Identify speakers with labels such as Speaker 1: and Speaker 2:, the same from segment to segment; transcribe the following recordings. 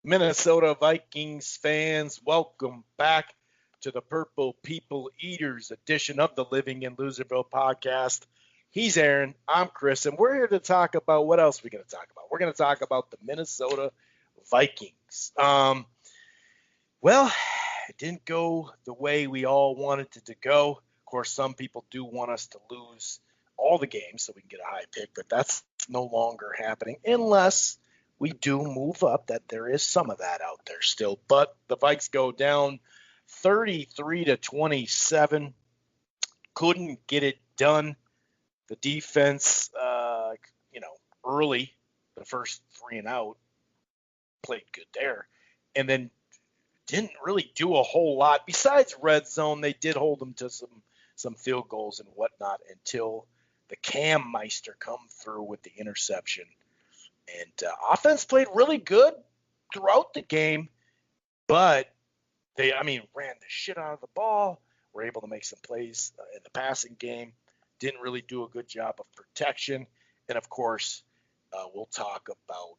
Speaker 1: Minnesota Vikings fans, welcome back to the Purple People Eaters edition of the Living in Loserville podcast. He's Aaron, I'm Chris, and we're here to talk about what else we're going to talk about. We're going to talk about the Minnesota Vikings. Well, it didn't go the way we all wanted it to go. Of course, some people do want us to lose all the games so we can get a high pick, but that's no longer happening unless we do move up. That there is some of that out there still. But the Vikes go down 33-27. Couldn't get it done. The defense, early, the first 3 and out, played good there. And then didn't really do a whole lot. Besides red zone, they did hold them to some field goals and whatnot until the Cam Meister come through with the interception. And offense played really good throughout the game, but they ran the shit out of the ball, were able to make some plays in the passing game, didn't really do a good job of protection. And, of course, we'll talk about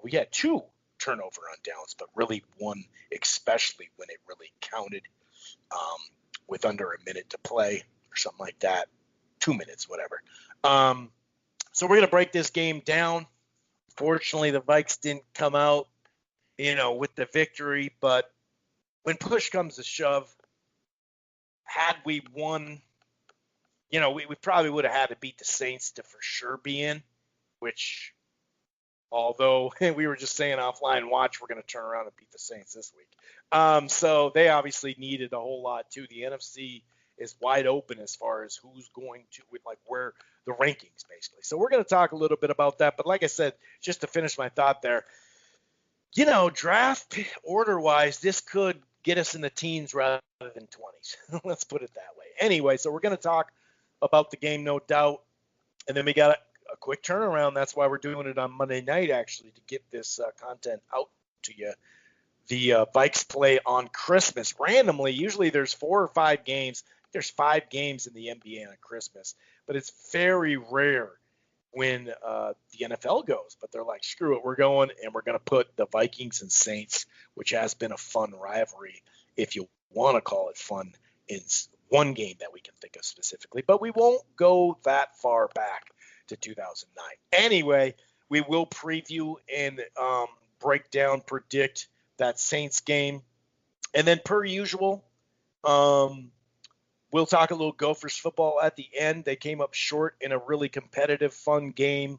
Speaker 1: we had 2 turnover on downs, but really 1, especially when it really counted with under a minute to play or something like that, 2 minutes, whatever. So we're going to break this game down. Fortunately, the Vikes didn't come out, with the victory. But when push comes to shove, had we won, we probably would have had to beat the Saints to for sure be in, which, although we were just saying offline, watch, we're going to turn around and beat the Saints this week. So they obviously needed a whole lot too. The NFC is wide open as far as who's going to, where the rankings basically. So we're going to talk a little bit about that. But like I said, just to finish my thought there, draft order wise, this could get us in the teens rather than 20s. Let's put it that way. Anyway, so we're going to talk about the game, no doubt. And then we got a quick turnaround. That's why we're doing it on Monday night, actually, to get this content out to you. The Vikes play on Christmas randomly. Usually there's 4 or 5 games. There's 5 games in the NBA on Christmas, but it's very rare when the NFL goes. But they're like, screw it, we're going, and we're going to put the Vikings and Saints, which has been a fun rivalry, if you want to call it fun, in one game that we can think of specifically. But we won't go that far back to 2009. Anyway, we will preview and break down, predict that Saints game. And then per usual, we'll talk a little Gophers football at the end. They came up short in a really competitive, fun game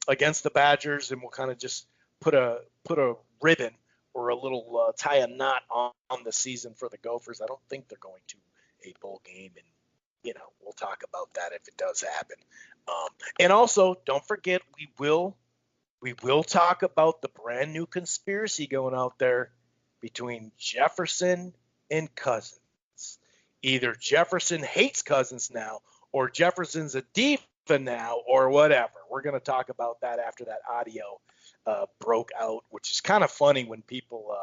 Speaker 1: against the Badgers, and we'll kind of just put a ribbon or a little tie a knot on the season for the Gophers. I don't think they're going to a bowl game, and we'll talk about that if it does happen. And also, don't forget, we will talk about the brand new conspiracy going out there between Jefferson and Cousins. Either Jefferson hates Cousins now, or Jefferson's a diva now, or whatever. We're going to talk about that after that audio broke out, which is kind of funny when people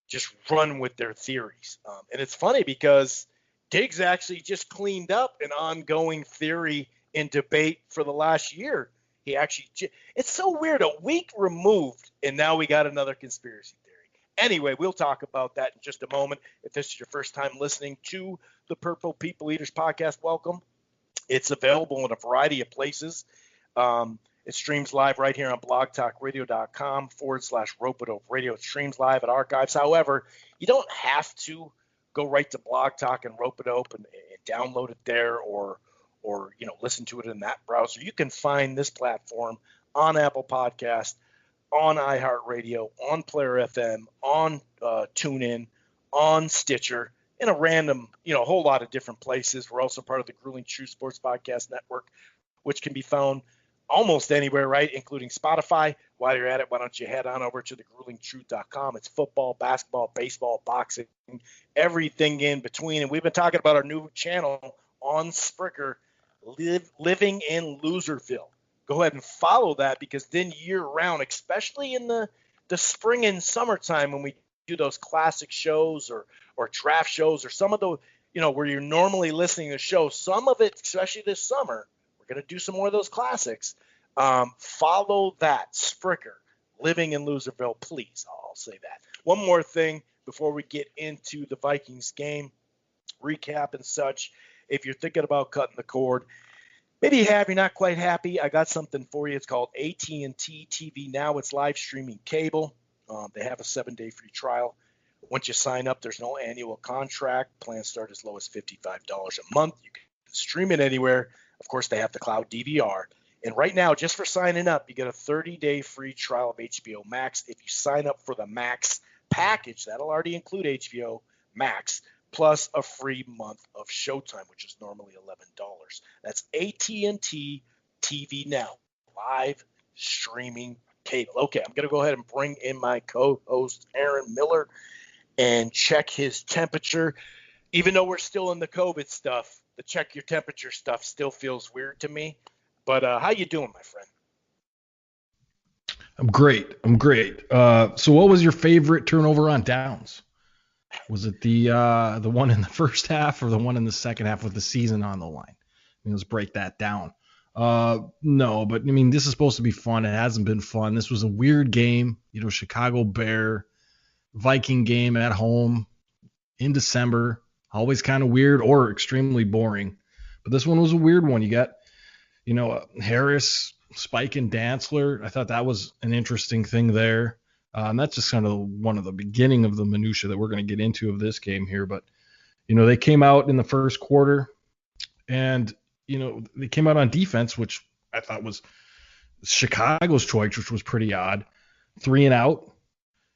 Speaker 1: just run with their theories. And it's funny because Diggs actually just cleaned up an ongoing theory and debate for the last year. It's so weird, a week removed, and now we got another conspiracy theory. Anyway, we'll talk about that in just a moment. If this is your first time listening to the Purple People Eaters podcast, welcome. It's available in a variety of places. It streams live right here on blogtalkradio.com/Rope-A-Dope Radio. It streams live at archives. However, you don't have to go right to Blog Talk and Rope-A-Dope and download it there or listen to it in that browser. You can find this platform on Apple Podcast, on iHeartRadio, on Player FM, on TuneIn, on Stitcher, in a random, a whole lot of different places. We're also part of the Grueling Truth Sports Podcast Network, which can be found almost anywhere, right, including Spotify. While you're at it, why don't you head on over to thegruelingtruth.com. It's football, basketball, baseball, boxing, everything in between. And we've been talking about our new channel on Spreaker, Living in Loserville. Go ahead and follow that, because then year-round, especially in the spring and summertime when we do those classic shows or draft shows or some of the, where you're normally listening to the show, some of it, especially this summer, we're going to do some more of those classics. Follow that, Spreaker, living in Loserville, please. I'll say that. One more thing before we get into the Vikings game recap and such. If you're thinking about cutting the cord, maybe you're not quite happy, I got something for you. It's called AT&T TV Now. It's live streaming cable. They have a 7-day free trial. Once you sign up, there's no annual contract. Plans start as low as $55 a month. You can stream it anywhere. Of course, they have the cloud DVR. And right now, just for signing up, you get a 30-day free trial of HBO Max. If you sign up for the Max package, that'll already include HBO Max, plus a free month of Showtime, which is normally $11. That's AT&T TV Now, live streaming cable. Okay, I'm going to go ahead and bring in my co-host, Aaron Miller, and check his temperature. Even though we're still in the COVID stuff, the check your temperature stuff still feels weird to me. But how you doing, my friend?
Speaker 2: I'm great. So what was your favorite turnover on downs? Was it the one in the first half or the one in the second half with the season on the line? Let's break that down. No, but I mean, this is supposed to be fun. It hasn't been fun. This was a weird game. Chicago Bear Viking game at home in December. Always kind of weird or extremely boring. But this one was a weird one. You got, Harris, Spike, and Dantzler. I thought that was an interesting thing there. And that's just kind of one of the beginning of the minutia that we're going to get into of this game here. But, they came out in the first quarter and, they came out on defense, which I thought was Chicago's choice, which was pretty odd. 3 and out.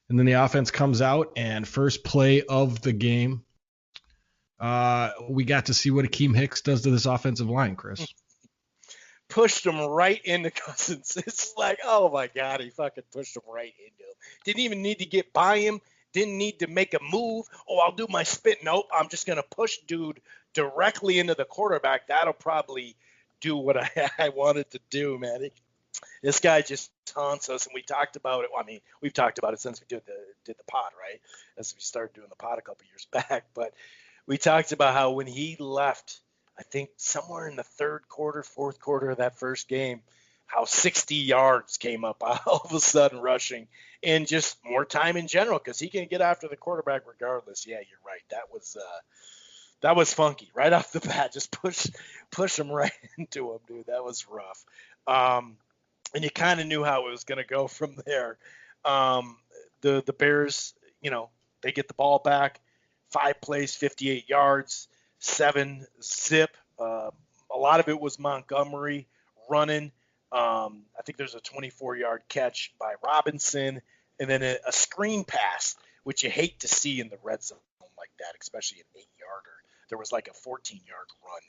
Speaker 2: And then the offense comes out and first play of the game, we got to see what Akeem Hicks does to this offensive line, Chris.
Speaker 1: Pushed him right into Cousins. It's like, oh my God, he fucking pushed him right into him. Didn't even need to get by him. Didn't need to make a move. Oh, I'll do my spit. Nope, I'm just going to push dude directly into the quarterback. That'll probably do what I wanted to do, man. This guy just taunts us, and we talked about it. Well, I mean, we've talked about it since we did the pod, right? As we started doing the pod a couple years back. But we talked about how when he left, I think somewhere in the third quarter, fourth quarter of that first game, how 60 yards came up all of a sudden rushing, and just more time in general because he can get after the quarterback regardless. Yeah, you're right. That was funky right off the bat. Just push him right into him, dude. That was rough. And you kind of knew how it was going to go from there. The Bears, they get the ball back, 5 plays, 58 yards, 7 zip. A lot of it was Montgomery running. I think there's a 24-yard catch by Robinson, and then a screen pass, which you hate to see in the red zone like that, especially an 8-yarder. There was like a 14-yard run.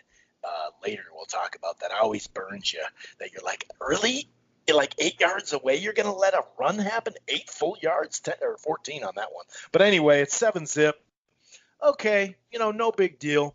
Speaker 1: Later we'll talk about that. Always burns you that you're like, really? Like 8 yards away, you're going to let a run happen? 8 full yards, 10 or 14 on that one. But anyway, it's 7 zip. Okay, no big deal.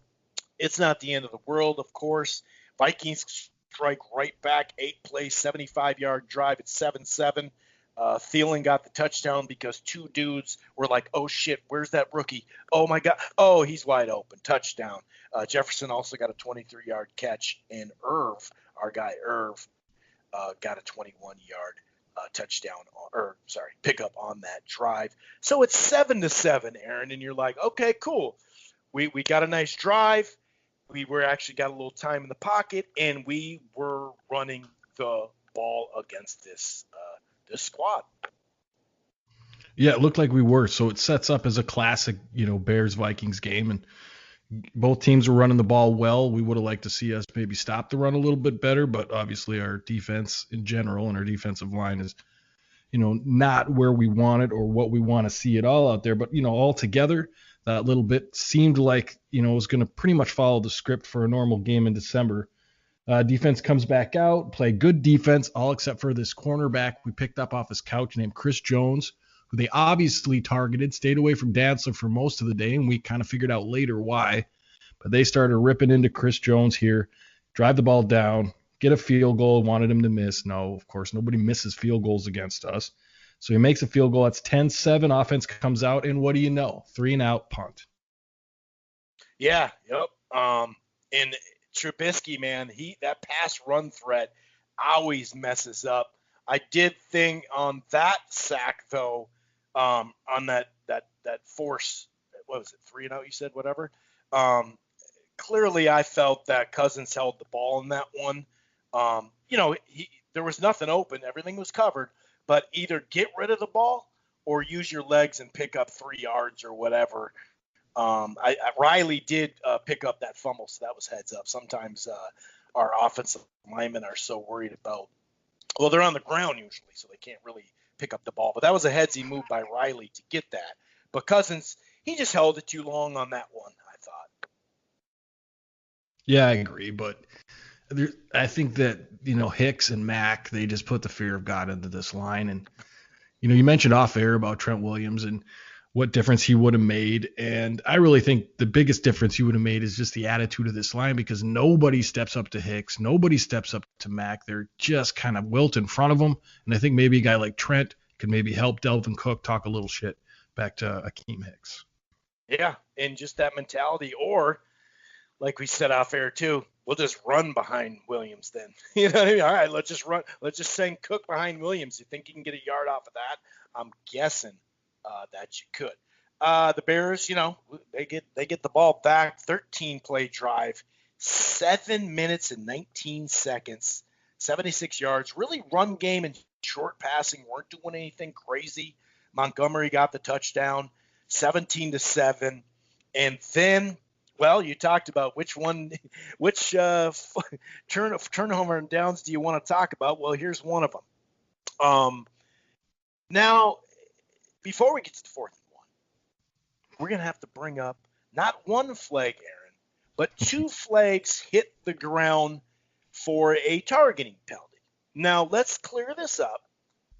Speaker 1: It's not the end of the world, of course. Vikings strike right back, 8 plays, 75-yard drive at 7-7. Thielen got the touchdown because 2 dudes were like, oh, shit, where's that rookie? Oh, my God. Oh, he's wide open. Touchdown. Jefferson also got a 23-yard catch, and our guy Irv, got a 21-yard pickup on that drive. So it's 7-7, Aaron, and you're like, okay, cool. We got a nice drive. We actually got a little time in the pocket, and we were running the ball against this squad.
Speaker 2: Yeah, it looked like we were. So it sets up as a classic, Bears-Vikings game, and both teams were running the ball well. We would have liked to see us maybe stop the run a little bit better, but obviously our defense in general and our defensive line is, not where we want it or what we want to see it all out there. But, all together, that little bit seemed like, it was going to pretty much follow the script for a normal game in December. Defense comes back out, play good defense, all except for this cornerback we picked up off his couch named Chris Jones, who they obviously targeted, stayed away from Dantzler for most of the day, and we kind of figured out later why. But they started ripping into Chris Jones here, drive the ball down, get a field goal, wanted him to miss. No, of course, nobody misses field goals against us. So he makes a field goal. That's 10-7. Offense comes out, and what do you know? 3 and out, punt.
Speaker 1: Yeah, yep. And Trubisky, man, that pass run threat always messes up. I did think on that sack though, on that force, what was it, 3-0? You said whatever. Um, Clearly, I felt that Cousins held the ball in that one. There was nothing open, everything was covered, but either get rid of the ball or use your legs and pick up 3 yards or whatever. Riley did pick up that fumble, so that was heads up. Sometimes our offensive linemen are so worried about, well, they're on the ground usually, so they can't really pick up the ball. But that was a headsy move by Riley to get that. But Cousins, he just held it too long on that one, I thought.
Speaker 2: Yeah, I agree, but I think that Hicks and Mack, they just put the fear of God into this line. And you mentioned off air about Trent Williams and what difference he would have made, and I really think the biggest difference he would have made is just the attitude of this line, because nobody steps up to Hicks, nobody steps up to Mack. They're just kind of wilt in front of him, and I think maybe a guy like Trent could maybe help Delvin Cook talk a little shit back to Akeem Hicks.
Speaker 1: Yeah, and just that mentality, or like we said off air too, we'll just run behind Williams then. You know what I mean? All right, let's just run. Let's just send Cook behind Williams. You think you can get a yard off of that? I'm guessing that you could. The Bears, they get the ball back. 13-play drive, 7 minutes and 19 seconds, 76 yards. Really, run game and short passing weren't doing anything crazy. Montgomery got the touchdown, 17-7, and then. Well, you talked about which turnover and downs do you want to talk about? Well, here's one of them. Now, before we get to the 4th and 1, we're going to have to bring up not one flag, Aaron, but 2 flags hit the ground for a targeting penalty. Now, let's clear this up.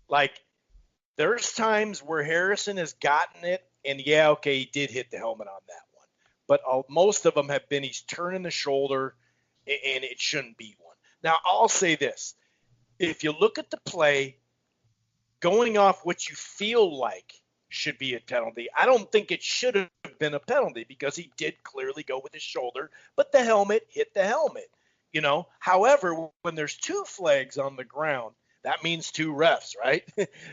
Speaker 1: Like, there's times where Harrison has gotten it, and yeah, okay, he did hit the helmet on that one. But most of them have been he's turning the shoulder, and it shouldn't be one. Now, I'll say this. If you look at the play, going off what you feel like should be a penalty, I don't think it should have been a penalty because he did clearly go with his shoulder, but the helmet hit the helmet. However, when there's 2 flags on the ground, that means 2 refs, right?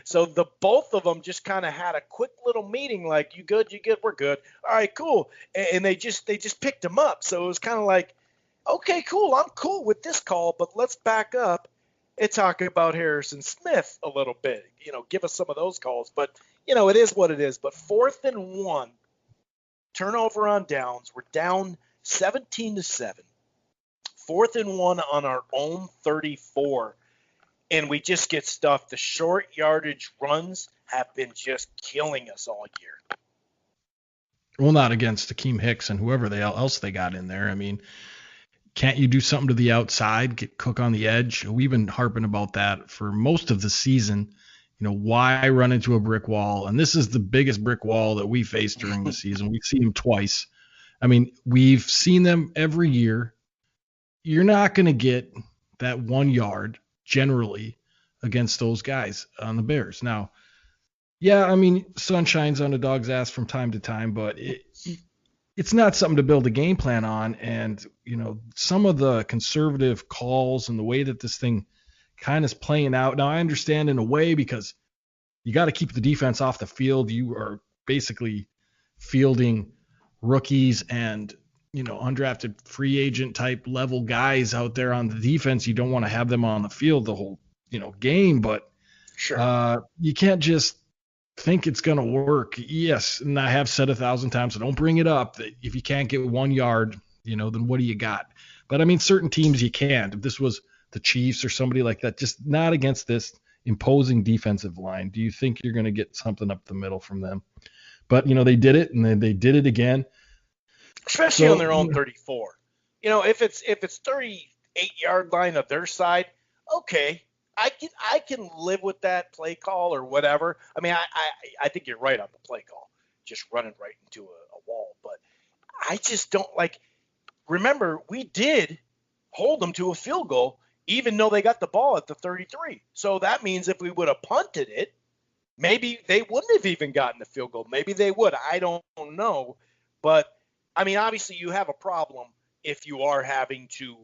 Speaker 1: So both of them just kind of had a quick little meeting, like, you good, we're good. All right, cool. And they just picked him up. So it was kind of like, okay, cool, I'm cool with this call, but let's back up and talk about Harrison Smith a little bit. Give us some of those calls. But, it is what it is. But 4th and 1, turnover on downs. We're down 17-7. 4th and 1 on our own 34. And we just get stuffed. The short yardage runs have been just killing us all year.
Speaker 2: Well, not against Akeem Hicks and whoever else they got in there. I mean, can't you do something to the outside, get Cook on the edge? We've been harping about that for most of the season. Why run into a brick wall? And this is the biggest brick wall that we faced during the season. We've seen them twice. I mean, we've seen them every year. You're not going to get that 1 yard generally against those guys on the Bears. Now, yeah, I mean, sun shines on a dog's ass from time to time, but it's not something to build a game plan on. And, some of the conservative calls and the way that this thing kind of is playing out. Now, I understand in a way because you got to keep the defense off the field. You are basically fielding rookies and undrafted free agent type level guys out there on the defense. You don't want to have them on the field the whole, game, but
Speaker 1: sure.
Speaker 2: You can't just think it's going to work. Yes. And I have said 1,000 times, so don't bring it up, that if you can't get 1 yard, then what do you got? But I mean, certain teams you can't. If this was the Chiefs or somebody like that, just not against this imposing defensive line. Do you think you're going to get something up the middle from them? But, they did it, and then they did it again.
Speaker 1: Especially on their own 34. If it's 38-yard line of their side, okay, I can live with that play call or whatever. I mean, I think you're right on the play call, just running right into a wall. But I just don't like. Remember, we did hold them to a field goal, even though they got the ball at the 33. So that means if we would have punted it, maybe they wouldn't have even gotten the field goal. Maybe they would. I don't know. But, I mean, obviously you have a problem if you are having to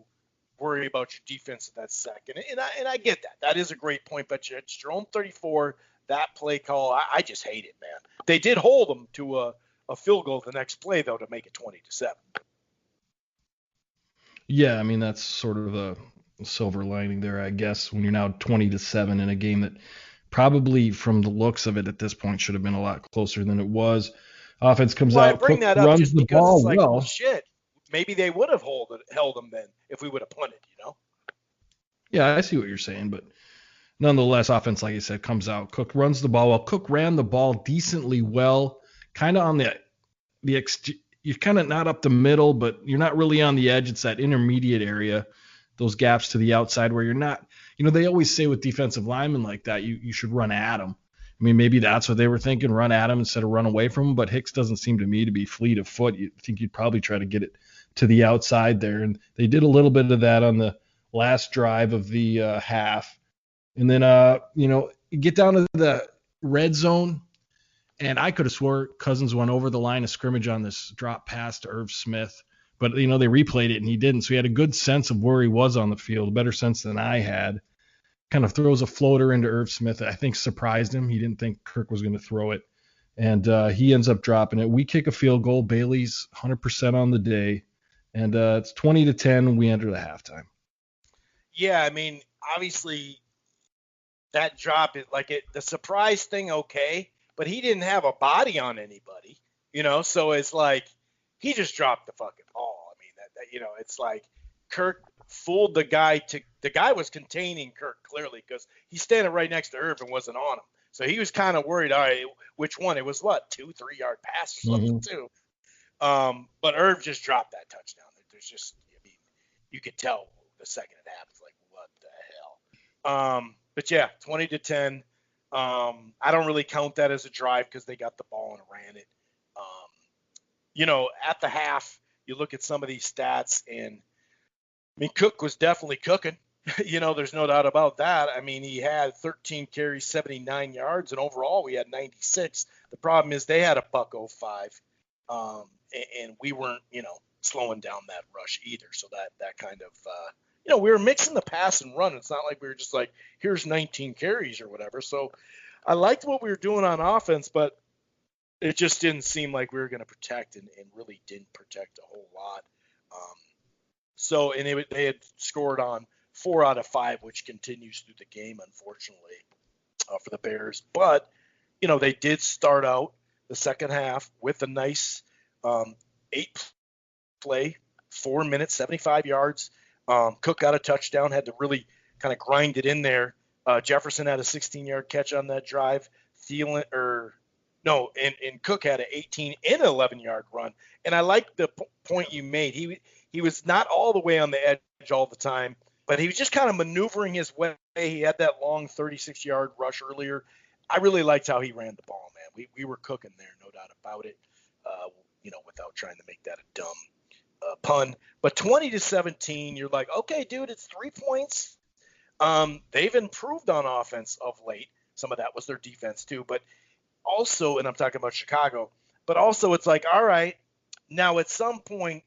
Speaker 1: worry about your defense in that second. And I get that. That is a great point. But it's your own 34. That play call, I just hate it, man. They did hold them to a field goal the next play, though, to make it 20-7.
Speaker 2: Yeah, I mean that's sort of the silver lining there, I guess, when you're now 20-7 in a game that probably, from the looks of it at this point, should have been a lot closer than it was. Offense comes
Speaker 1: Well, I
Speaker 2: out,
Speaker 1: bring
Speaker 2: Cook
Speaker 1: that up
Speaker 2: runs
Speaker 1: just
Speaker 2: the
Speaker 1: because it's
Speaker 2: ball
Speaker 1: like, well,
Speaker 2: well.
Speaker 1: shit, maybe they would have held them then if we would have punted, you know?
Speaker 2: Yeah, I see what you're saying, but nonetheless, offense, like I said, comes out. Cook runs the ball well. Cook ran the ball decently well, kind of on you're kind of not up the middle, but you're not really on the edge. It's that intermediate area, those gaps to the outside where you're not. They always say with defensive linemen like that, you should run at them. I mean, maybe that's what they were thinking, run at him instead of run away from him. But Hicks doesn't seem to me to be fleet of foot. You think you'd probably try to get it to the outside there, and they did a little bit of that on the last drive of the half. And then, you get down to the red zone, and I could have swore Cousins went over the line of scrimmage on this drop pass to Irv Smith. But, they replayed it, and he didn't. So he had a good sense of where he was on the field, a better sense than I had. Kind of throws a floater into Irv Smith that I think surprised him. He didn't think Kirk was going to throw it. And he ends up dropping it. We kick a field goal. Bailey's 100% on the day. And it's 20-10. We enter the halftime.
Speaker 1: Yeah, I mean, obviously that drop is the surprise thing, okay, but he didn't have a body on anybody, so it's like he just dropped the fucking ball. I mean, it's like Kirk fooled the guy. The guy was containing Kirk clearly because he's standing right next to Irv and wasn't on him. So he was kind of worried, all right, which one? It was 2-3 yard pass or something too. But Irv just dropped that touchdown. There's just, I mean, you could tell the second it happened, like, what the hell? But yeah, 20-10. I don't really count that as a drive because they got the ball and ran it. At the half, you look at some of these stats, and I mean, Cook was definitely cooking. There's no doubt about that. I mean, he had 13 carries, 79 yards, and overall we had 96. The problem is they had a $105, and we weren't, slowing down that rush either. So that kind of, we were mixing the pass and run. It's not like we were just like, here's 19 carries or whatever. So I liked what we were doing on offense, but it just didn't seem like we were going to protect and really didn't protect a whole lot. They had scored on 4 out of 5, which continues through the game, unfortunately, for the Bears. But, they did start out the second half with a nice 8-play, 4 minutes, 75 yards. Cook got a touchdown, had to really kind of grind it in there. Jefferson had a 16-yard catch on that drive. And Cook had an 18 and an 11-yard run. And I like the point you made. He was not all the way on the edge all the time, but he was just kind of maneuvering his way. He had that long 36-yard rush earlier. I really liked how he ran the ball, man. We were cooking there, no doubt about it, without trying to make that a dumb pun. But 20-17, you're like, okay, dude, it's 3 points. They've improved on offense of late. Some of that was their defense too, but also, and I'm talking about Chicago, but also it's like, all right, now at some point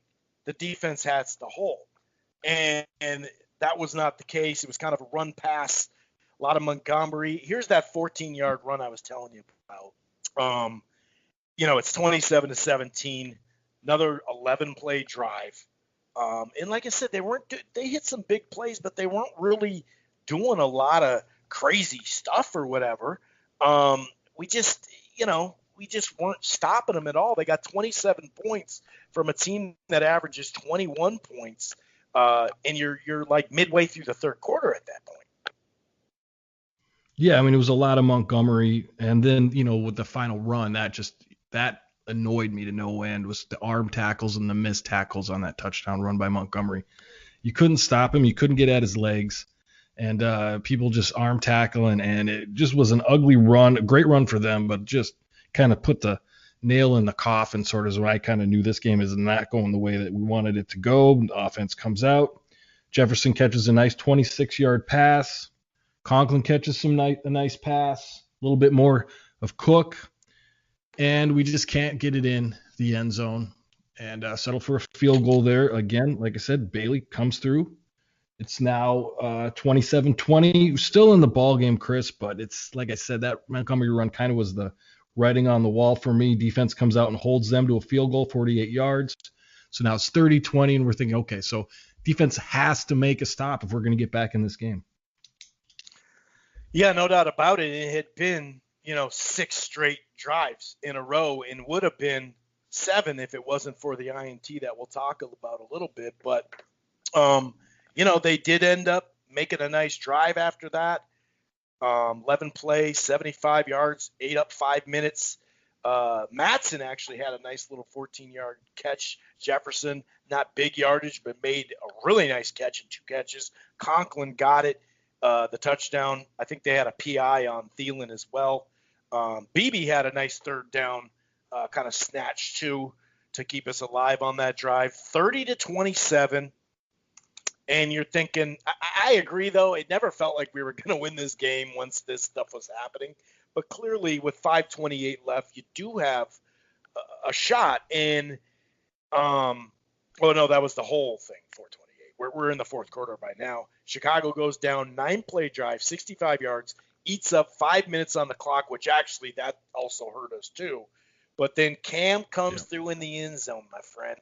Speaker 1: the defense has to hold. And that was not the case. It was kind of a run pass, a lot of Montgomery. Here's that 14-yard run I was telling you about. It's 27-17, another 11-play drive. And like I said, they hit some big plays, but they weren't really doing a lot of crazy stuff or whatever. We just weren't stopping them at all. They got 27 points from a team that averages 21 points. And you're like midway through the third quarter at that point.
Speaker 2: Yeah, I mean, it was a lot of Montgomery. And then, with the final run, that annoyed me to no end, was the arm tackles and the missed tackles on that touchdown run by Montgomery. You couldn't stop him. You couldn't get at his legs. And people just arm tackling, and it just was an ugly run, a great run for them, but just kind of put the nail in the coffin, sort of, as when I kind of knew this game is not going the way that we wanted it to go. The offense comes out. Jefferson catches a nice 26-yard pass. Conklin catches a nice pass, a little bit more of Cook, and we just can't get it in the end zone and settle for a field goal there. Again, like I said, Bailey comes through, It's now 27-20, still in the ball game, Chris, but it's like I said, that Montgomery run kind of was the writing on the wall for me. Defense comes out and holds them to a field goal, 48 yards. So now it's 30-20, and we're thinking, okay, so defense has to make a stop if we're going to get back in this game.
Speaker 1: Yeah, no doubt about it. It had been, 6 straight drives in a row, and would have been 7 if it wasn't for the INT that we'll talk about a little bit. But, they did end up making a nice drive after that. 11 plays, 75 yards, ate up 5 minutes. Matson actually had a nice little 14-yard catch. Jefferson, not big yardage, but made a really nice catch in 2 catches. Conklin got it, the touchdown. I think they had a PI on Thielen as well. Beebe had a nice 3rd down kind of snatch too to keep us alive on that drive. 30-27. And you're thinking, I agree, though, it never felt like we were going to win this game once this stuff was happening. But clearly, with 5:28 left, you do have a shot. And, no, that was the whole thing, 4:28. We're in the 4th quarter by now. Chicago goes down, 9-play drive, 65 yards, eats up 5 minutes on the clock, which actually that also hurt us too. But then Cam comes through in the end zone, my friend.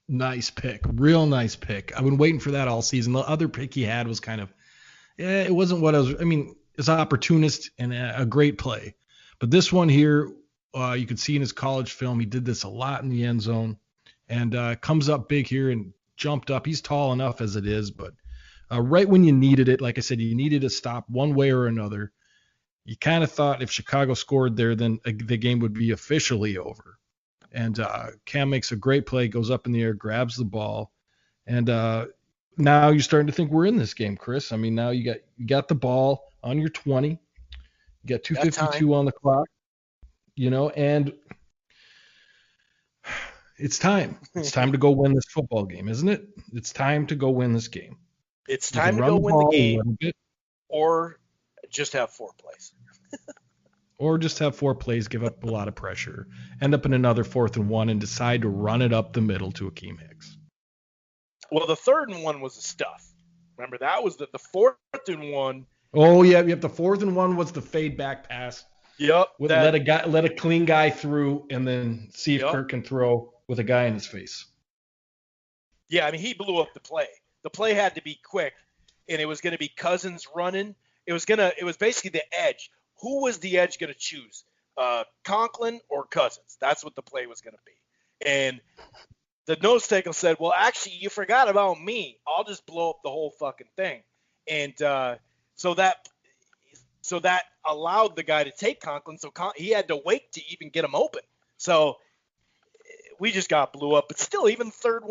Speaker 2: Nice pick. Real nice pick. I've been waiting for that all season. The other pick he had was kind of, it wasn't what I was, it's an opportunist and a great play. But this one here, you could see in his college film, he did this a lot in the end zone and comes up big here and jumped up. He's tall enough as it is, but right when you needed it, like I said, you needed to stop one way or another. You kind of thought if Chicago scored there, then the game would be officially over. And Cam makes a great play, goes up in the air, grabs the ball, and now you're starting to think we're in this game, Chris. Now you got the ball on your 20, you got 2:52 on the clock, and it's time. It's time to go win this football game, isn't it? It's time to go win this game.
Speaker 1: It's time to go win the game, or just have 4 plays.
Speaker 2: Or just have 4 plays, give up a lot of pressure, end up in another 4th and 1, and decide to run it up the middle to Akeem Hicks.
Speaker 1: Well, the 3rd and 1 was the stuff. Remember, that was the 4th and 1.
Speaker 2: Oh, yeah. The 4th and 1 was the fade back pass.
Speaker 1: Yep.
Speaker 2: Let a clean guy through and then see if Kirk can throw with a guy in his face.
Speaker 1: Yeah, he blew up the play. The play had to be quick, and it was going to be Cousins running. It was basically the edge. Who was the edge going to choose? Conklin or Cousins? That's what the play was going to be. And the nose tackle said, well, actually, you forgot about me. I'll just blow up the whole fucking thing. And so that allowed the guy to take Conklin. So he had to wait to even get him open. So we just got blew up. But still, even 3rd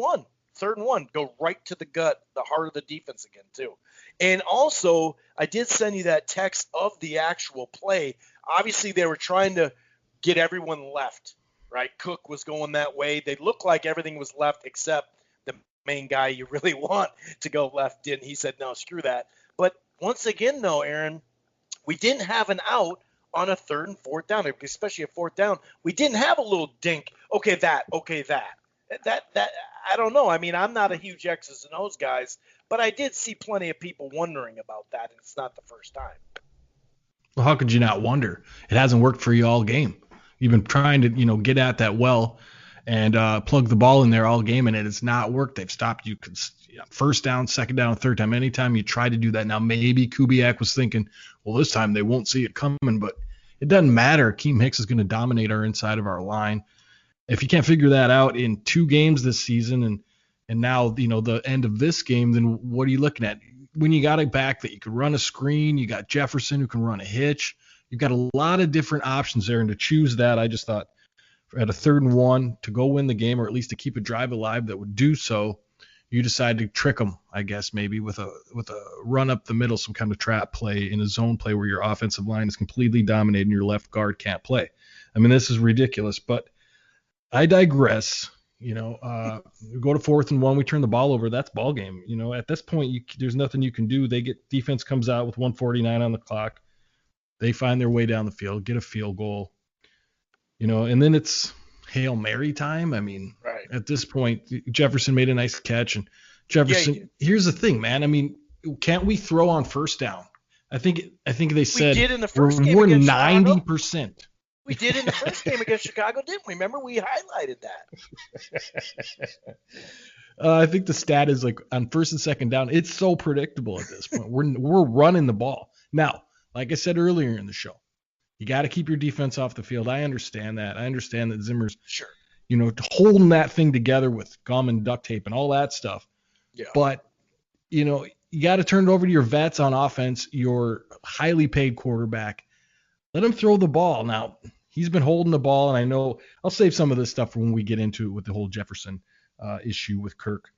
Speaker 1: and 1, go right to the gut, the heart of the defense again, too. And also, I did send you that text of the actual play. Obviously, they were trying to get everyone left, right? Cook was going that way. They looked like everything was left except the main guy you really want to go left didn't. He said, no, screw that. But once again, though, Aaron, we didn't have an out on a 3rd and 4th down, especially a 4th down. We didn't have a little dink, okay, that. That I don't know. I'm not a huge X's and O's guys, but I did see plenty of people wondering about that, and it's not the first time.
Speaker 2: Well, how could you not wonder? It hasn't worked for you all game. You've been trying to, get at that well and plug the ball in there all game, and it has not worked. They've stopped you 1st down, 2nd down, 3rd time. Anytime you try to do that, now maybe Kubiak was thinking, well, this time they won't see it coming, but it doesn't matter. Akeem Hicks is going to dominate our inside of our line. If you can't figure that out in 2 games this season and now, the end of this game, then what are you looking at? When you got a back that you could run a screen, you got Jefferson who can run a hitch. You've got a lot of different options there, and to choose that, I just thought at a 3rd and 1 to go win the game, or at least to keep a drive alive that would do so, you decide to trick them, I guess, maybe with a run up the middle, some kind of trap play in a zone play where your offensive line is completely dominated and your left guard can't play. This is ridiculous, but I digress. We go to 4th and 1, we turn the ball over. That's ball game. At this point, there's nothing you can do. Defense comes out with 1:49 on the clock. They find their way down the field, get a field goal. And then it's Hail Mary time.
Speaker 1: Right.
Speaker 2: At this point, Jefferson made a nice catch, and Jefferson, here's the thing, man. I mean, can't we throw on first down? I think they said
Speaker 1: we did in the first game
Speaker 2: we're
Speaker 1: against
Speaker 2: 90%.
Speaker 1: We did in the first game against Chicago, didn't we? Remember, we highlighted that.
Speaker 2: I think the stat is like on first and second down. It's so predictable at this point. We're running the ball. Now, like I said earlier in the show, you got to keep your defense off the field. I understand that. I understand that Zimmer's,
Speaker 1: sure,
Speaker 2: holding that thing together with gum and duct tape and all that stuff.
Speaker 1: Yeah.
Speaker 2: But, you got to turn it over to your vets on offense, your highly paid quarterback. Let him throw the ball. Now, he's been holding the ball, and I know I'll save some of this stuff for when we get into it with the whole Jefferson issue with Kirk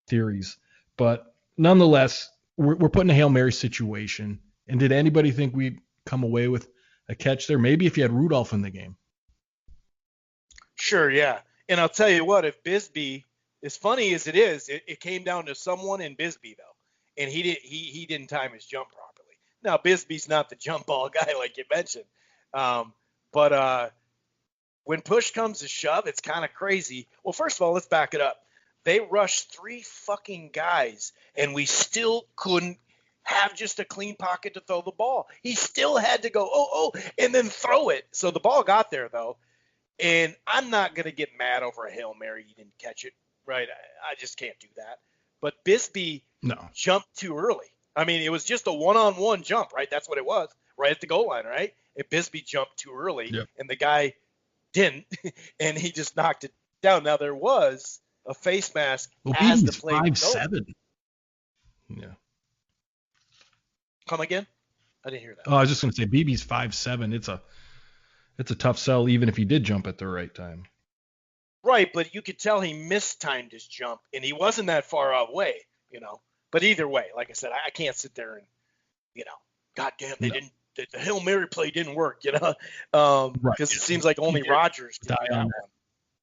Speaker 2: theories. But nonetheless, we're putting a Hail Mary situation. And did anybody think we'd come away with a catch there? Maybe if you had Rudolph in the game.
Speaker 1: Sure, yeah. And I'll tell you what, if Bisbee, as funny as it is, it came down to someone in Bisbee, though, and he didn't time his jump properly. Now, Bisbee's not the jump ball guy like you mentioned. But when push comes to shove, it's kind of crazy. Well, first of all, let's back it up. They rushed 3 fucking guys, and we still couldn't have just a clean pocket to throw the ball. He still had to go, and then throw it. So the ball got there, though. And I'm not going to get mad over a Hail Mary. You didn't catch it, right? I just can't do that. But Bisbee jumped too early. I mean, it was just a one-on-one jump, right? That's what it was, right at the goal line, right? And Bisbee jumped too early, and the guy didn't, and he just knocked it down. Now, there was a face mask as the play was over.
Speaker 2: 5'7". Yeah.
Speaker 1: Come again? I didn't hear that.
Speaker 2: Oh, I was just going to say, BB's 5'7". It's a tough sell, even if he did jump at the right time.
Speaker 1: Right, but you could tell he mistimed his jump, and he wasn't that far away, But either way, like I said, I can't sit there and, goddamn, they didn't. The Hail Mary play didn't work, because it seems like only Rodgers can do that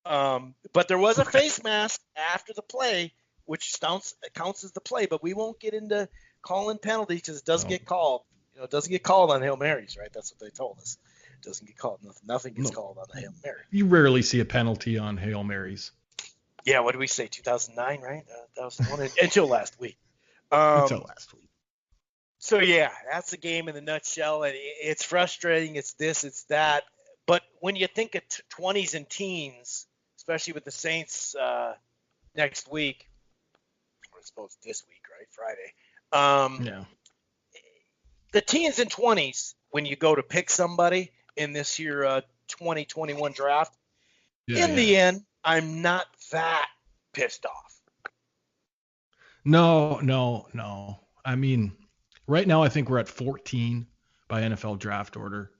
Speaker 1: one. But there was a face mask after the play, which counts as the play. But we won't get into calling penalties because it does get called. It doesn't get called on Hail Marys, right? That's what they told us. It doesn't get called. Nothing gets called on a Hail Mary.
Speaker 2: You rarely see a penalty on Hail Marys.
Speaker 1: Yeah, what did we say? 2009, right? That was the one until last week.
Speaker 2: Until last week.
Speaker 1: So, yeah, that's the game in a nutshell. And it's frustrating. It's this, it's that. But when you think of 20s and teens, especially with the Saints next week, or I suppose this week, right, Friday. The teens and 20s, when you go to pick somebody in this year 2021 draft, the end, I'm not that pissed off.
Speaker 2: No. I mean, right now I think we're at 14 by NFL draft order.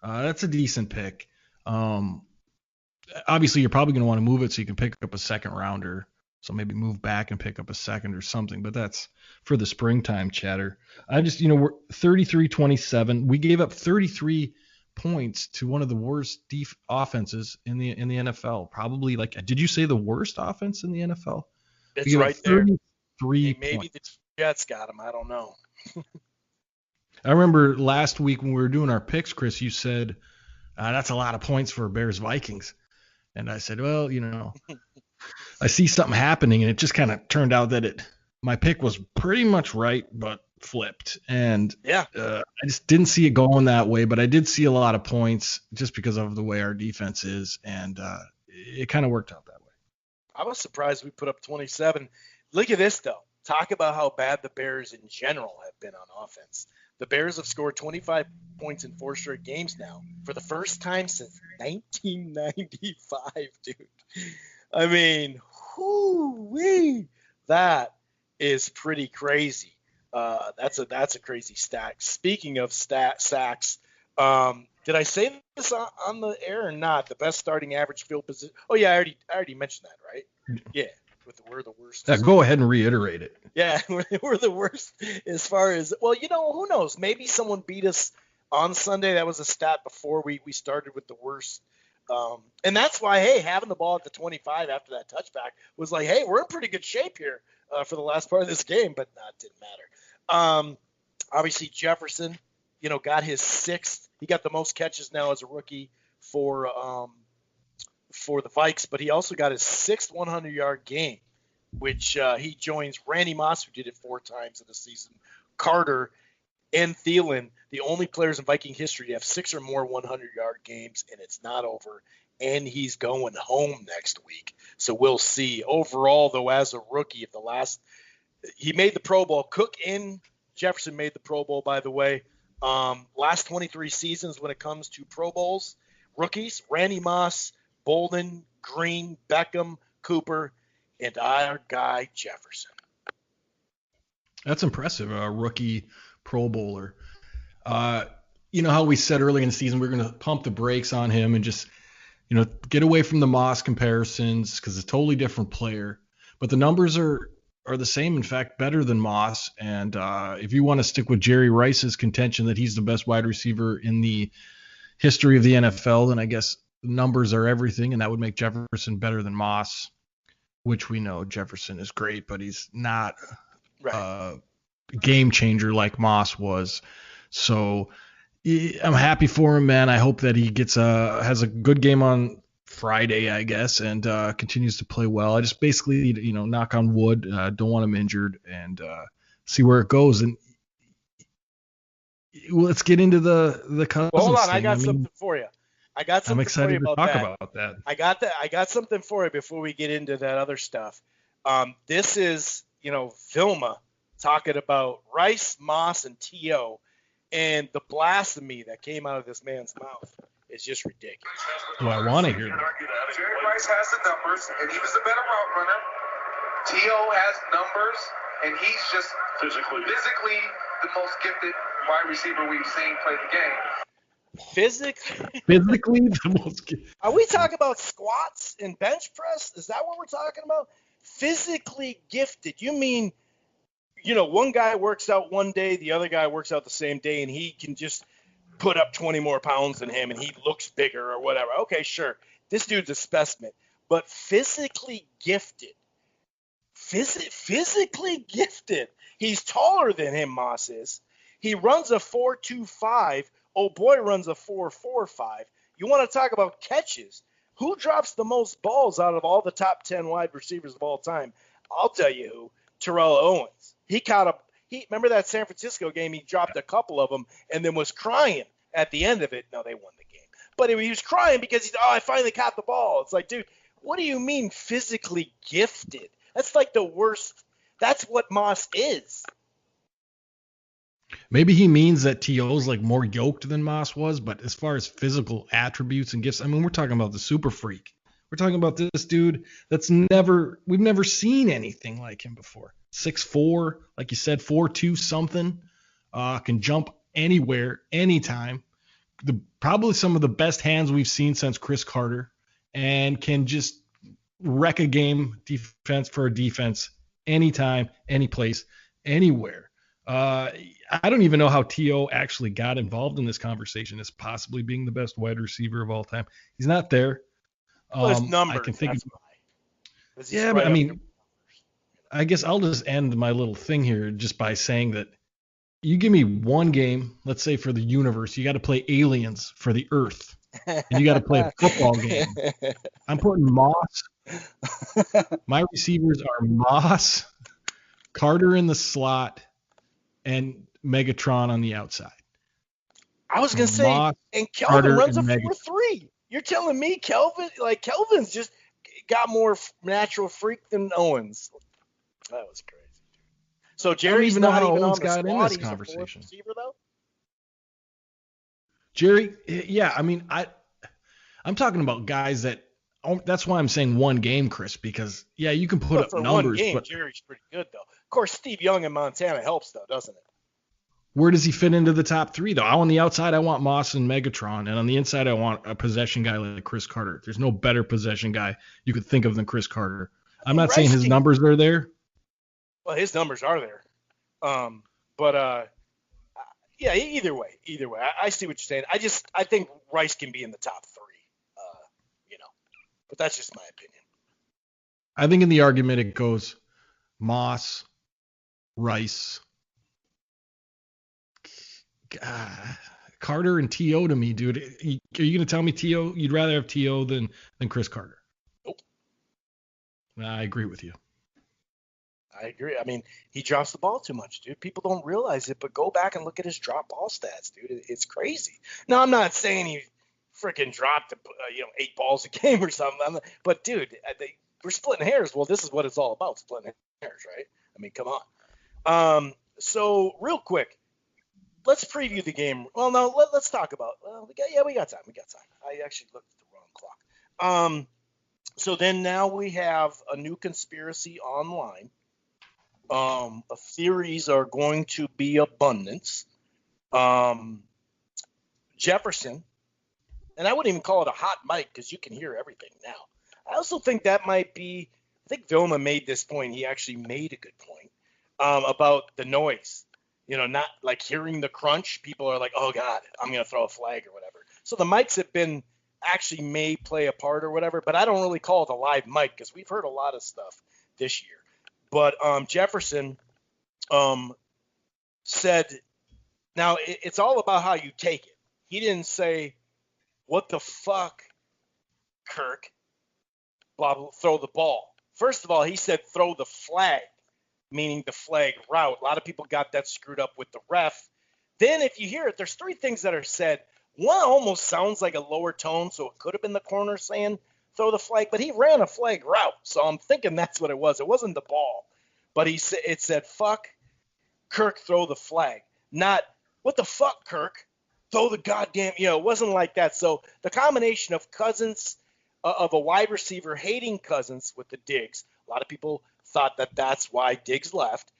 Speaker 2: That's a decent pick. Obviously, you're probably going to want to move it so you can pick up a second rounder. So maybe move back and pick up a second or something. But that's for the springtime chatter. I just, we're 33-27. We gave up 33 points to one of the worst offenses in the NFL. Probably did you say the worst offense in the NFL?
Speaker 1: It's right there.
Speaker 2: 33
Speaker 1: maybe
Speaker 2: points.
Speaker 1: The Jets got him. I don't know.
Speaker 2: I remember last week when we were doing our picks, Chris, you said, that's a lot of points for Bears Vikings. And I said, well, I see something happening, and it just kind of turned out that my pick was pretty much right, but flipped. And I just didn't see it going that way, but I did see a lot of points just because of the way our defense is, and it kind of worked out that way.
Speaker 1: I was surprised we put up 27. Look at this, though. Talk about how bad the Bears in general have been on offense. The Bears have scored 25 points in 4 straight games now for the first time since 1995, dude. I mean, whoo-wee, that is pretty crazy. That's a crazy stat. Speaking of sacks, did I say this on the air or not? The best starting average field position. Oh yeah, I already mentioned that, right? Yeah, we're the worst.
Speaker 2: Yeah, go ahead and reiterate it.
Speaker 1: Yeah, we're the worst as far as, well, who knows? Maybe someone beat us on Sunday. That was a stat before we started with the worst. And that's why, hey, having the ball at the 25 after that touchback was like, hey, we're in pretty good shape here for the last part of this game, but it didn't matter. Obviously, Jefferson, got his 6th. He got the most catches now as a rookie for the Vikes, but he also got his 6th 100-yard game. which he joins Randy Moss, who did it 4 times in the season, Carter, and Thielen, the only players in Viking history to have 6 or more 100-yard games, and it's not over. And he's going home next week. So we'll see. Overall, though, as a rookie, he made the Pro Bowl. Cook and Jefferson made the Pro Bowl, by the way. Last 23 seasons when it comes to Pro Bowls, rookies, Randy Moss, Bolden, Green, Beckham, Cooper, and our guy Jefferson.
Speaker 2: That's impressive. A rookie Pro Bowler. You know how we said early in the season we're going to pump the brakes on him and just get away from the Moss comparisons because it's a totally different player. But the numbers are the same, in fact, better than Moss. And if you want to stick with Jerry Rice's contention that he's the best wide receiver in the history of the NFL, then I guess numbers are everything, and that would make Jefferson better than Moss, which we know Jefferson is great, but he's not a game changer like Moss was. So I'm happy for him, man. I hope that he has a good game on Friday, I guess, and continues to play well. I just basically, knock on wood, don't want him injured, and see where it goes. And let's get into the Cousins
Speaker 1: hold on,
Speaker 2: thing.
Speaker 1: I got something for you. I'm
Speaker 2: excited to talk about that.
Speaker 1: I got something for you before we get into that other stuff. This is, Vilma talking about Rice, Moss, and T.O., and the blasphemy that came out of this man's mouth is just ridiculous.
Speaker 2: Well, I want to hear that.
Speaker 3: Jerry Rice has the numbers, and he was a better route runner. T.O. has numbers, and he's just physically the most gifted wide receiver we've seen play the game.
Speaker 2: Physically the most gifted.
Speaker 1: Are we talking about squats and bench press? Is that what we're talking about? Physically gifted. You mean, one guy works out one day, the other guy works out the same day, and he can just put up 20 more pounds than him, and he looks bigger or whatever. Okay, sure. This dude's a specimen. But physically gifted. Physically gifted. He's taller than him, Moss is. He runs a 4.25. Oh, boy, runs a 4.45. You want to talk about catches. Who drops the most balls out of all the top 10 wide receivers of all time? I'll tell you who. Terrell Owens. He caught remember that San Francisco game? He dropped a couple of them and then was crying at the end of it. No, they won the game. But he was crying because I finally caught the ball. It's like, dude, what do you mean physically gifted? That's like the worst. That's what Moss is.
Speaker 2: Maybe he means that T.O.'s like more yoked than Moss was, but as far as physical attributes and gifts, I mean, we're talking about the super freak. We're talking about this dude we've never seen anything like him before. 6'4", like you said, 4'2" something, can jump anywhere, anytime. Probably some of the best hands we've seen since Chris Carter, and can just wreck a game defense for a defense anytime, any place, anywhere. I don't even know how T.O. actually got involved in this conversation as possibly being the best wide receiver of all time. He's not there.
Speaker 1: Well, his numbers,
Speaker 2: I can think
Speaker 1: that's
Speaker 2: of,
Speaker 1: why.
Speaker 2: yeah, but I mean, I guess I'll just end my little thing here just by saying that you give me one game, let's say for the universe, you got to play Aliens for the Earth, and you got to play a football game. I'm putting Moss. My receivers are Moss, Carter in the slot, and Megatron on the outside.
Speaker 1: I was going to say, and Kelvin
Speaker 2: Carter,
Speaker 1: runs a 4.3. You're telling me Kelvin's just got more natural freak than Owens. That was crazy. So Jerry's not even on the squad.
Speaker 2: In this
Speaker 1: He's
Speaker 2: conversation.
Speaker 1: A receiver, though?
Speaker 2: Jerry, yeah, I mean, I'm talking about guys that's why I'm saying one game, Chris, because, yeah, you can put up
Speaker 1: for
Speaker 2: numbers.
Speaker 1: One game,
Speaker 2: but
Speaker 1: Jerry's pretty good, though. Of course, Steve Young in Montana helps, though, doesn't it?
Speaker 2: Where does he fit into the top three, though? On the outside, I want Moss and Megatron, and on the inside, I want a possession guy like Chris Carter. There's no better possession guy you could think of than Chris Carter. I'm not saying his numbers are there.
Speaker 1: Well, his numbers are there. Yeah, either way. I see what you're saying. I think Rice can be in the top three, but that's just my opinion.
Speaker 2: I think in the argument it goes Moss, Rice, Carter, and T.O. to me, dude. Are you going to tell me T.O.? You'd rather have T.O. than Chris Carter?
Speaker 1: Nope.
Speaker 2: I agree with you.
Speaker 1: I agree. I mean, he drops the ball too much, dude. People don't realize it, but go back and look at his drop ball stats, dude. It's crazy. Now, I'm not saying he freaking dropped, 8 balls a game or something. But, dude, we're splitting hairs. Well, this is what it's all about, splitting hairs, right? I mean, come on. So, real quick, let's preview the game. Well, no, let's talk about. Well, we got time. I actually looked at the wrong clock. So then now we have a new conspiracy online. Theories are going to be abundance. Jefferson, and I wouldn't even call it a hot mic because you can hear everything now. I also think that might be. I think Vilma made this point. He actually made a good point about the noise. Not like hearing the crunch. People are like, oh, God, I'm going to throw a flag or whatever. So the mics have been actually may play a part or whatever, but I don't really call it a live mic because we've heard a lot of stuff this year. But Jefferson said, now it's all about how you take it. He didn't say, what the fuck, Kirk, blah, blah, throw the ball. First of all, he said throw the flag, meaning the flag route. A lot of people got that screwed up with the ref. Then if you hear it, there's 3 things that are said. One almost sounds like a lower tone, so it could have been the corner saying throw the flag, but he ran a flag route, so I'm thinking that's what it was. It wasn't the ball, but it said, fuck, Kirk, throw the flag. Not, what the fuck, Kirk, throw the goddamn, it wasn't like that. So the combination of Cousins, of a wide receiver hating Cousins with the Diggs, a lot of people thought that that's why Diggs left.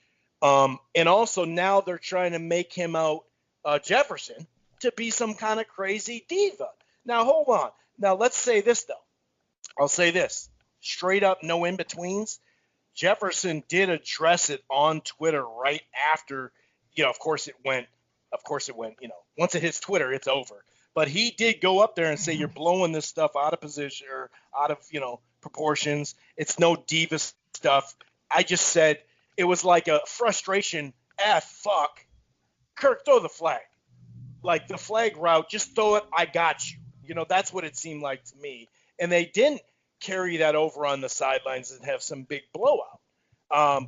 Speaker 1: And also now they're trying to make him out, Jefferson, to be some kind of crazy diva. Now, hold on. Now, let's say this, though. I'll say this. Straight up, no in-betweens. Jefferson did address it on Twitter right after, of course it went, once it hits Twitter, it's over. But he did go up there and say, you're blowing this stuff out of position or out of, proportions. It's no diva stuff. I just said it was like a frustration, fuck. Kirk, throw the flag. Like the flag route, just throw it, I got you. That's what it seemed like to me. And they didn't carry that over on the sidelines and have some big blowout.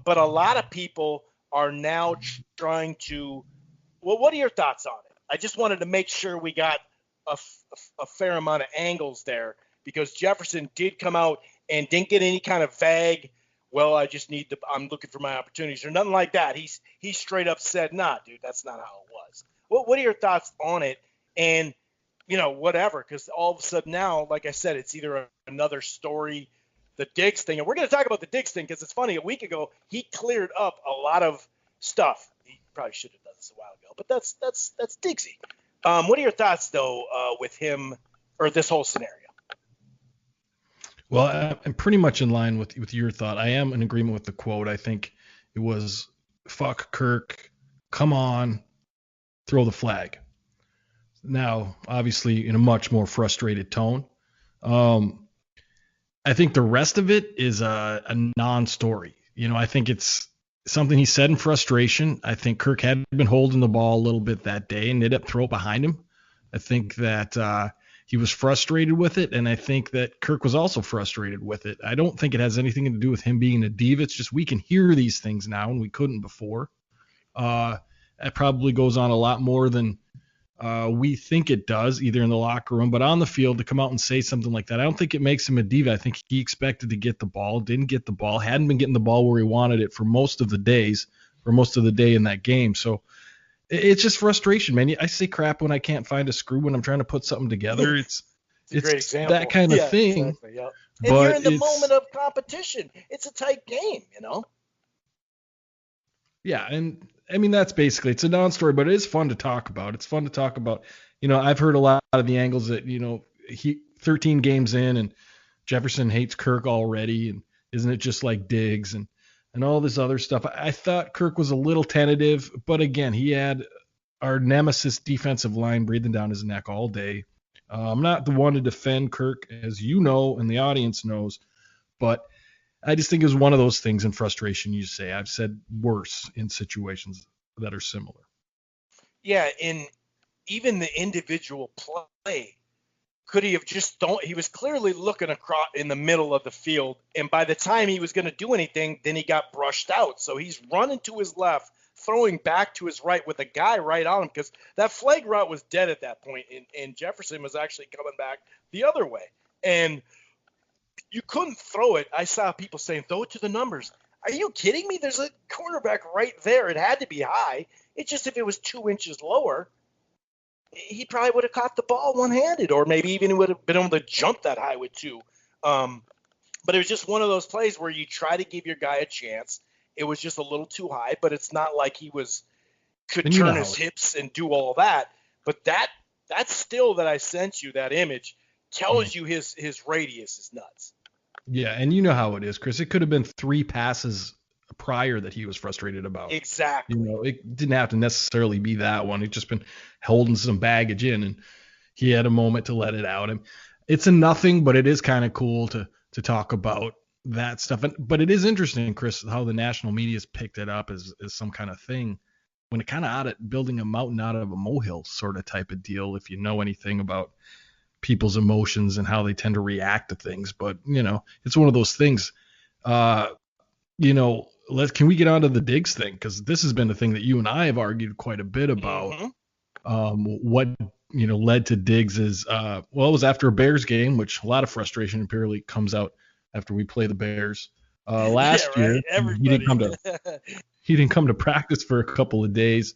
Speaker 1: But a lot of people are now trying to – well, what are your thoughts on it? I just wanted to make sure we got a fair amount of angles there because Jefferson did come out and didn't get any kind of vague, well, I'm looking for my opportunities or nothing like that. He straight up said, nah, dude, that's not how it was. What are your thoughts on it? And, whatever, because all of a sudden now, like I said, it's either another story, the Diggs thing. And we're going to talk about the Diggs thing because it's funny. A week ago, he cleared up a lot of stuff. He probably should have done this a while ago, but that's Diggsy. What are your thoughts, though, with him or this whole scenario?
Speaker 2: Well, I'm pretty much in line with your thought. I am in agreement with the quote. I think it was, fuck Kirk, come on, throw the flag. Now, obviously, in a much more frustrated tone. I think the rest of it is a non-story. I think it's something he said in frustration. I think Kirk had been holding the ball a little bit that day and ended up throw it behind him. I think that he was frustrated with it, and I think that Kirk was also frustrated with it. I don't think it has anything to do with him being a diva. It's just we can hear these things now, and we couldn't before. That probably goes on a lot more than we think it does, either in the locker room, but on the field to come out and say something like that. I don't think it makes him a diva. I think he expected to get the ball, didn't get the ball, hadn't been getting the ball where he wanted it for most of the day in that game. So it's just frustration, man. I say crap when I can't find a screw when I'm trying to put something together. It's
Speaker 1: a great example.
Speaker 2: That kind of thing.
Speaker 1: Exactly, yeah. And you're in the moment of competition. It's a tight game,
Speaker 2: Yeah, and I mean, that's basically, it's a non-story, but it is fun to talk about. It's fun to talk about. I've heard a lot of the angles that, he 13 games in and Jefferson hates Kirk already. And isn't it just like Diggs and all this other stuff? I thought Kirk was a little tentative, but again, he had our nemesis defensive line breathing down his neck all day. I'm not the one to defend Kirk, as you know, and the audience knows, but I just think it was one of those things in frustration you say. I've said worse in situations that are similar.
Speaker 1: Yeah, in even the individual play, could he have just don't? He was clearly looking across in the middle of the field, and by the time he was going to do anything, then he got brushed out. So he's running to his left, throwing back to his right with a guy right on him because that flag route was dead at that point, and Jefferson was actually coming back the other way, and you couldn't throw it. I saw people saying, throw it to the numbers. Are you kidding me? There's a cornerback right there. It had to be high. It's just if it was 2 inches lower, he probably would have caught the ball one-handed, or maybe even would have been able to jump that high with two. But it was just one of those plays where you try to give your guy a chance. It was just a little too high, but it's not like he could turn his hips and do all that. But that still that I sent you, that image, tells you his radius is nuts.
Speaker 2: Yeah, and you know how it is, Chris. It could have been 3 passes prior that he was frustrated about.
Speaker 1: Exactly.
Speaker 2: You know, it didn't have to necessarily be that one. He'd just been holding some baggage in, and he had a moment to let it out. And it's a nothing, but it is kind of cool to talk about that stuff. But it is interesting, Chris, how the national media's picked it up as some kind of thing when it kind of out at building a mountain out of a molehill sort of type of deal, if you know anything about people's emotions and how they tend to react to things. But, you know, it's one of those things. You know, can we get on to the Diggs thing? Because this has been a thing that you and I have argued quite a bit about. What, you know, led to Diggs is, it was after a Bears game, which a lot of frustration apparently comes out after we play the Bears. Last year, he didn't come to practice for a couple of days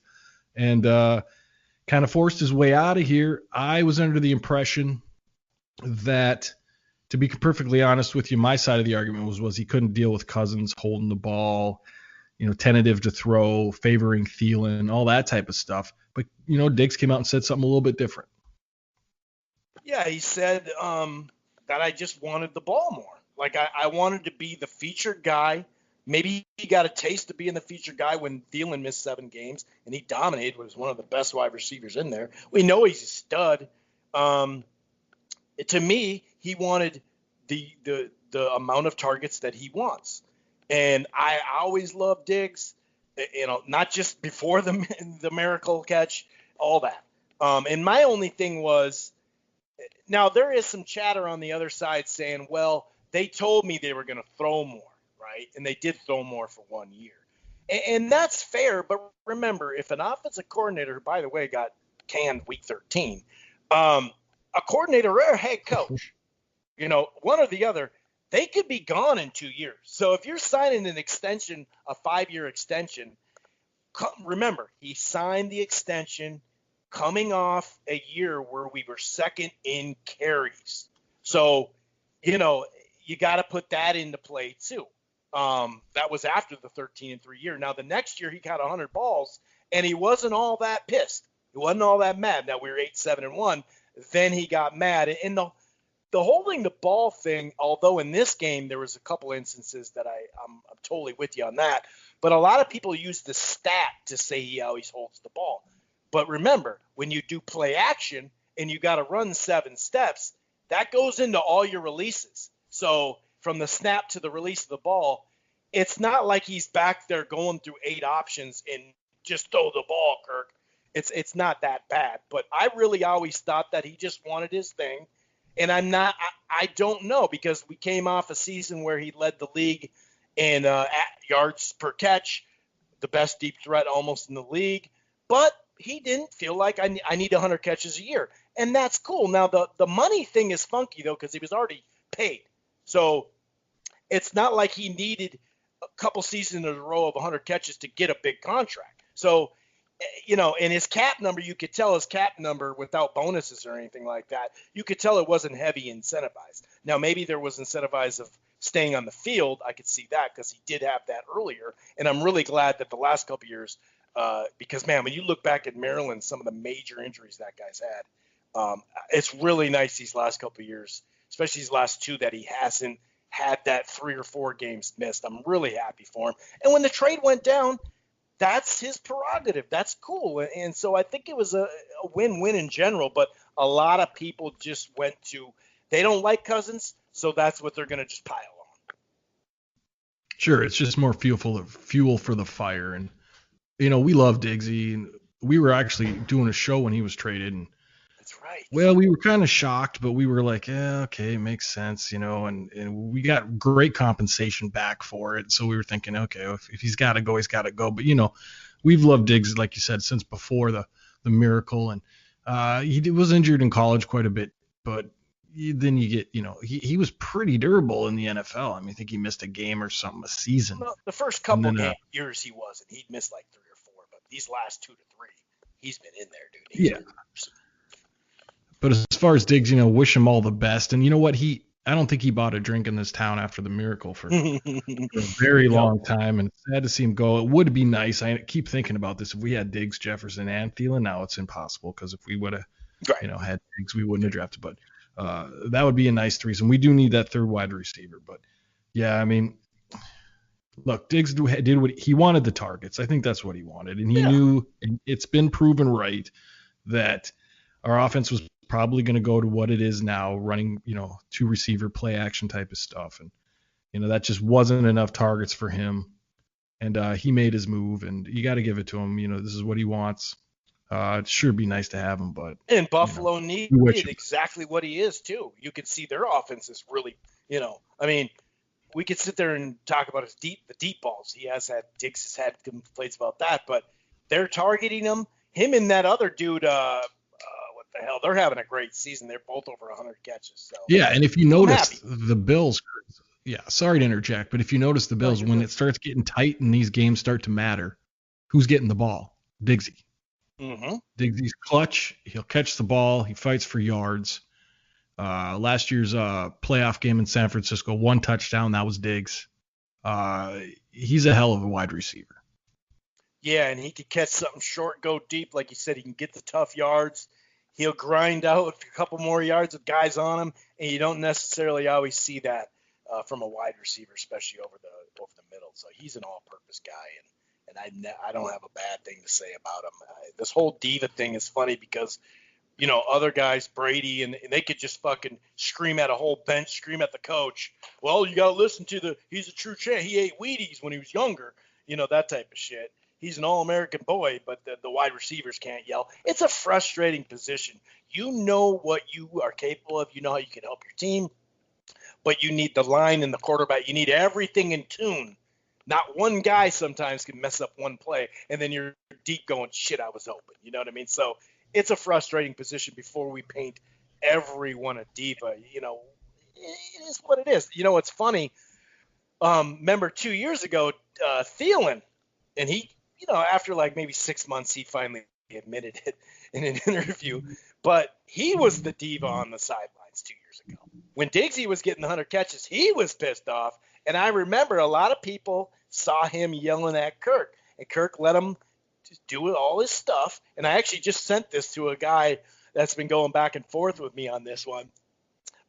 Speaker 2: and kind of forced his way out of here. I was under the impression that, to be perfectly honest with you, my side of the argument was he couldn't deal with Cousins holding the ball, you know, tentative to throw, favoring Thielen, all that type of stuff. But, you know, Diggs came out and said something a little bit different.
Speaker 1: Yeah, he said that I just wanted the ball more. Like, I wanted to be the featured guy. Maybe he got a taste of being the featured guy when Thielen missed 7 games, and he dominated, was one of the best wide receivers in there. We know he's a stud. To me, he wanted the amount of targets that he wants. And I always loved Diggs, you know, not just before the miracle catch, all that. And my only thing was, now there is some chatter on the other side saying, well, they told me they were going to throw more, right? And they did throw more for 1 year. And that's fair, but remember, if an offensive coordinator, by the way, got canned week 13, a coordinator or a head coach, you know, one or the other, they could be gone in 2 years. So if you're signing an extension, a 5-year extension, remember, he signed the extension coming off a year where we were second in carries. So, you know, you got to put that into play too. That was after the 13-3 year. Now, the next year he got 100 balls, and he wasn't all that pissed. He wasn't all that mad. Now, we were 8-7-1. Then he got mad. And the holding the ball thing, although in this game there was a couple instances that I'm totally with you on that, but a lot of people use the stat to say he always holds the ball. But remember, when you do play action and you got to run 7 steps, that goes into all your releases. So from the snap to the release of the ball, it's not like he's back there going through 8 options and just throw the ball, Kirk. It's not that bad. But I really always thought that he just wanted his thing. And I don't know, because we came off a season where he led the league in yards per catch, the best deep threat almost in the league. But he didn't feel like I need 100 catches a year. And that's cool. Now, the money thing is funky, though, because he was already paid. So it's not like he needed a couple seasons in a row of 100 catches to get a big contract. So, you know, and his cap number, you could tell his cap number without bonuses or anything like that. You could tell it wasn't heavy incentivized. Now, maybe there was incentivized of staying on the field. I could see that because he did have that earlier. And I'm really glad that the last couple of years, because, man, when you look back at Maryland, some of the major injuries that guy's had, it's really nice these last couple of years, especially these last 2, that he hasn't had that 3 or 4 games missed. I'm really happy for him. And when the trade went down, that's his prerogative. That's cool. And so I think it was a win-win in general, but a lot of people just went to, they don't like Cousins, so that's what they're going to just pile on.
Speaker 2: Sure, it's just more fuel for the fire. And, you know, we love Diggsy, and we were actually doing a show when he was traded, and
Speaker 1: That's right.
Speaker 2: Well, we were kind of shocked, but we were like, yeah, okay, it makes sense, and we got great compensation back for it. So we were thinking, okay, if he's got to go, he's got to go. But, we've loved Diggs, like you said, since before the miracle. And he was injured in college quite a bit, but then you get, he was pretty durable in the NFL. I mean, I think he missed a game or something a season.
Speaker 1: Well, the first couple
Speaker 2: And then,
Speaker 1: years he wasn't. He'd missed like 3 or 4, but these last 2 to 3, he's been in there, dude. He's been
Speaker 2: But as far as Diggs, wish him all the best. And you know what? I don't think he bought a drink in this town after the miracle for a very long time. And sad to see him go. It would be nice. I keep thinking about this. If we had Diggs, Jefferson, and Thielen, now it's impossible because if we would have, had Diggs, we wouldn't have drafted. But that would be a nice threesome. We do need that third wide receiver. But yeah, I mean, look, Diggs did what he wanted, the targets. I think that's what he wanted. And he knew, and it's been proven right, that our offense was probably going to go to what it is now, running, 2 receiver play action type of stuff. And, that just wasn't enough targets for him. And he made his move, and you got to give it to him. This is what he wants. It'd sure be nice to have him, but.
Speaker 1: And Buffalo needed exactly what he is, too. You could see their offense is really, I mean, we could sit there and talk about the deep balls. Diggs has had complaints about that, but they're targeting him. Him and that other dude, what the hell? They're having a great season. They're both over 100 catches. So
Speaker 2: yeah, and if you notice the Bills, sorry to interject, but if you notice the Bills, when it starts getting tight and these games start to matter, who's getting the ball? Diggsy.
Speaker 1: Mm-hmm.
Speaker 2: Diggsy's clutch. He'll catch the ball. He fights for yards. Last year's playoff game in San Francisco, 1 touchdown. That was Diggs. He's a hell of a wide receiver.
Speaker 1: Yeah, and he could catch something short, go deep. Like you said, he can get the tough yards. He'll grind out a couple more yards with guys on him, and you don't necessarily always see that from a wide receiver, especially over the middle. So he's an all-purpose guy, and I don't have a bad thing to say about him. This whole diva thing is funny because, other guys, Brady, and they could just fucking scream at a whole bench, scream at the coach. Well, you got to listen to he's a true champ. He ate Wheaties when he was younger, that type of shit. He's an all-American boy, but the wide receivers can't yell. It's a frustrating position. You know what you are capable of. You know how you can help your team, but you need the line and the quarterback. You need everything in tune. Not one guy sometimes can mess up one play, and then you're deep going, shit, I was open. You know what I mean? So it's a frustrating position before we paint everyone a diva. It is what it is. It's funny. Remember 2 years ago, Thielen, and he, after like maybe 6 months, he finally admitted it in an interview, but he was the diva on the sidelines 2 years ago. When Diggsy was getting 100 catches, he was pissed off. And I remember a lot of people saw him yelling at Kirk, and Kirk let him do all his stuff. And I actually just sent this to a guy that's been going back and forth with me on this one,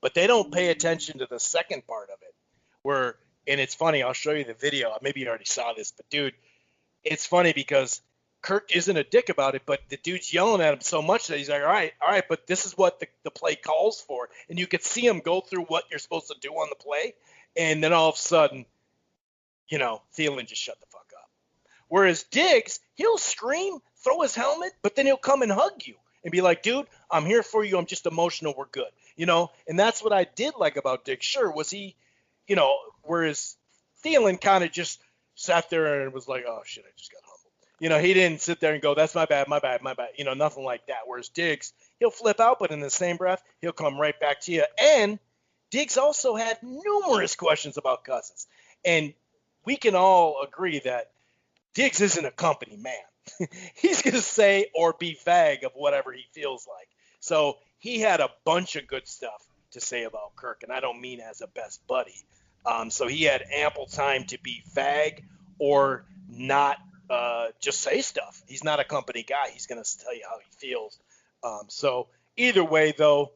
Speaker 1: but they don't pay attention to the second part of it and it's funny. I'll show you the video. Maybe you already saw this, but dude, it's funny because Kirk isn't a dick about it, but the dude's yelling at him so much that he's like, all right, but this is what the play calls for. And you could see him go through what you're supposed to do on the play. And then all of a sudden, Thielen just shut the fuck up. Whereas Diggs, he'll scream, throw his helmet, but then he'll come and hug you and be like, dude, I'm here for you. I'm just emotional. We're good. And that's what I did like about Diggs. Sure, was he, whereas Thielen kind of just sat there and was like, oh, shit, I just got humbled. He didn't sit there and go, that's my bad. Nothing like that. Whereas Diggs, he'll flip out, but in the same breath, he'll come right back to you. And Diggs also had numerous questions about Cousins. And we can all agree that Diggs isn't a company man. He's going to say or be vague of whatever he feels like. So he had a bunch of good stuff to say about Kirk, and I don't mean as a best buddy. So he had ample time to be vague or not just say stuff. He's not a company guy. He's going to tell you how he feels. So either way, though,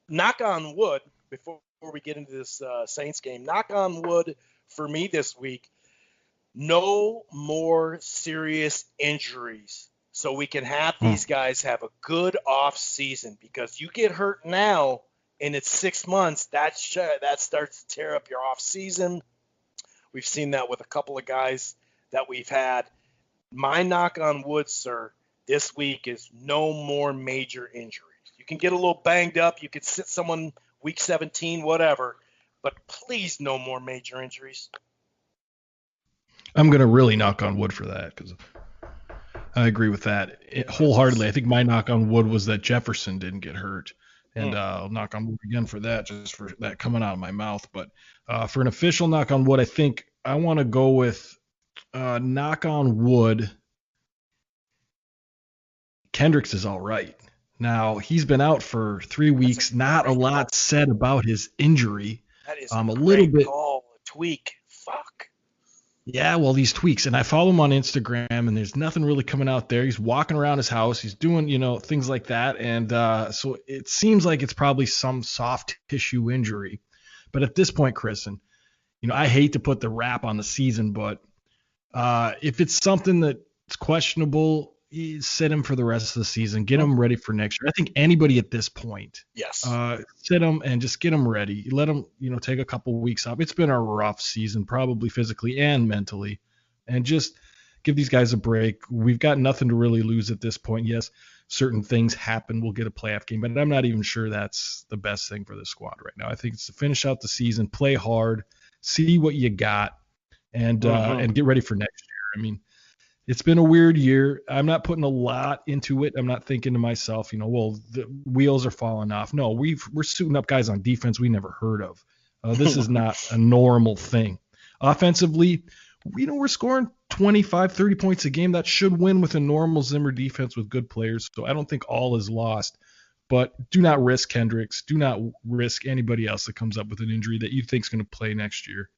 Speaker 1: knock on wood, before we get into this Saints game, knock on wood for me this week, no more serious injuries so we can have these guys have a good off season, because you get hurt now and it's 6 months, that starts to tear up your off season. We've seen that with a couple of guys that we've had. My knock on wood, sir, this week is no more major injuries. You can get a little banged up. You could sit someone week 17, whatever, but please no more major injuries.
Speaker 2: I'm going to really knock on wood for that because I agree with that wholeheartedly. I think my knock on wood was that Jefferson didn't get hurt. And I'll knock on wood again for that, just for that coming out of my mouth. But for an official knock on wood, I think I want to go with knock on wood. Kendricks is all right. Now, he's been out for 3 weeks. Not a lot said about his injury.
Speaker 1: That is
Speaker 2: a little bit.
Speaker 1: Call, a tweak. Fuck.
Speaker 2: Yeah, well, these tweaks, and I follow him on Instagram, and there's nothing really coming out there. He's walking around his house, he's doing, things like that, and so it seems like it's probably some soft tissue injury. But at this point, Chris, and I hate to put the wrap on the season, but if it's something that's questionable, sit him for the rest of the season, get him ready for next year. I think anybody at this point,
Speaker 1: yes,
Speaker 2: sit him and just get him ready. Let him, take a couple weeks off. It's been a rough season, probably physically and mentally, and just give these guys a break. We've got nothing to really lose at this point. Yes, certain things happen. We'll get a playoff game, but I'm not even sure that's the best thing for the squad right now. I think it's to finish out the season, play hard, see what you got, and get ready for next year. I mean, it's been a weird year. I'm not putting a lot into it. I'm not thinking to myself, the wheels are falling off. No, we're suiting up guys on defense we never heard of. This is not a normal thing. Offensively, we're scoring 25, 30 points a game. That should win with a normal Zimmer defense with good players. So I don't think all is lost. But do not risk Kendricks. Do not risk anybody else that comes up with an injury that you think is going to play next year.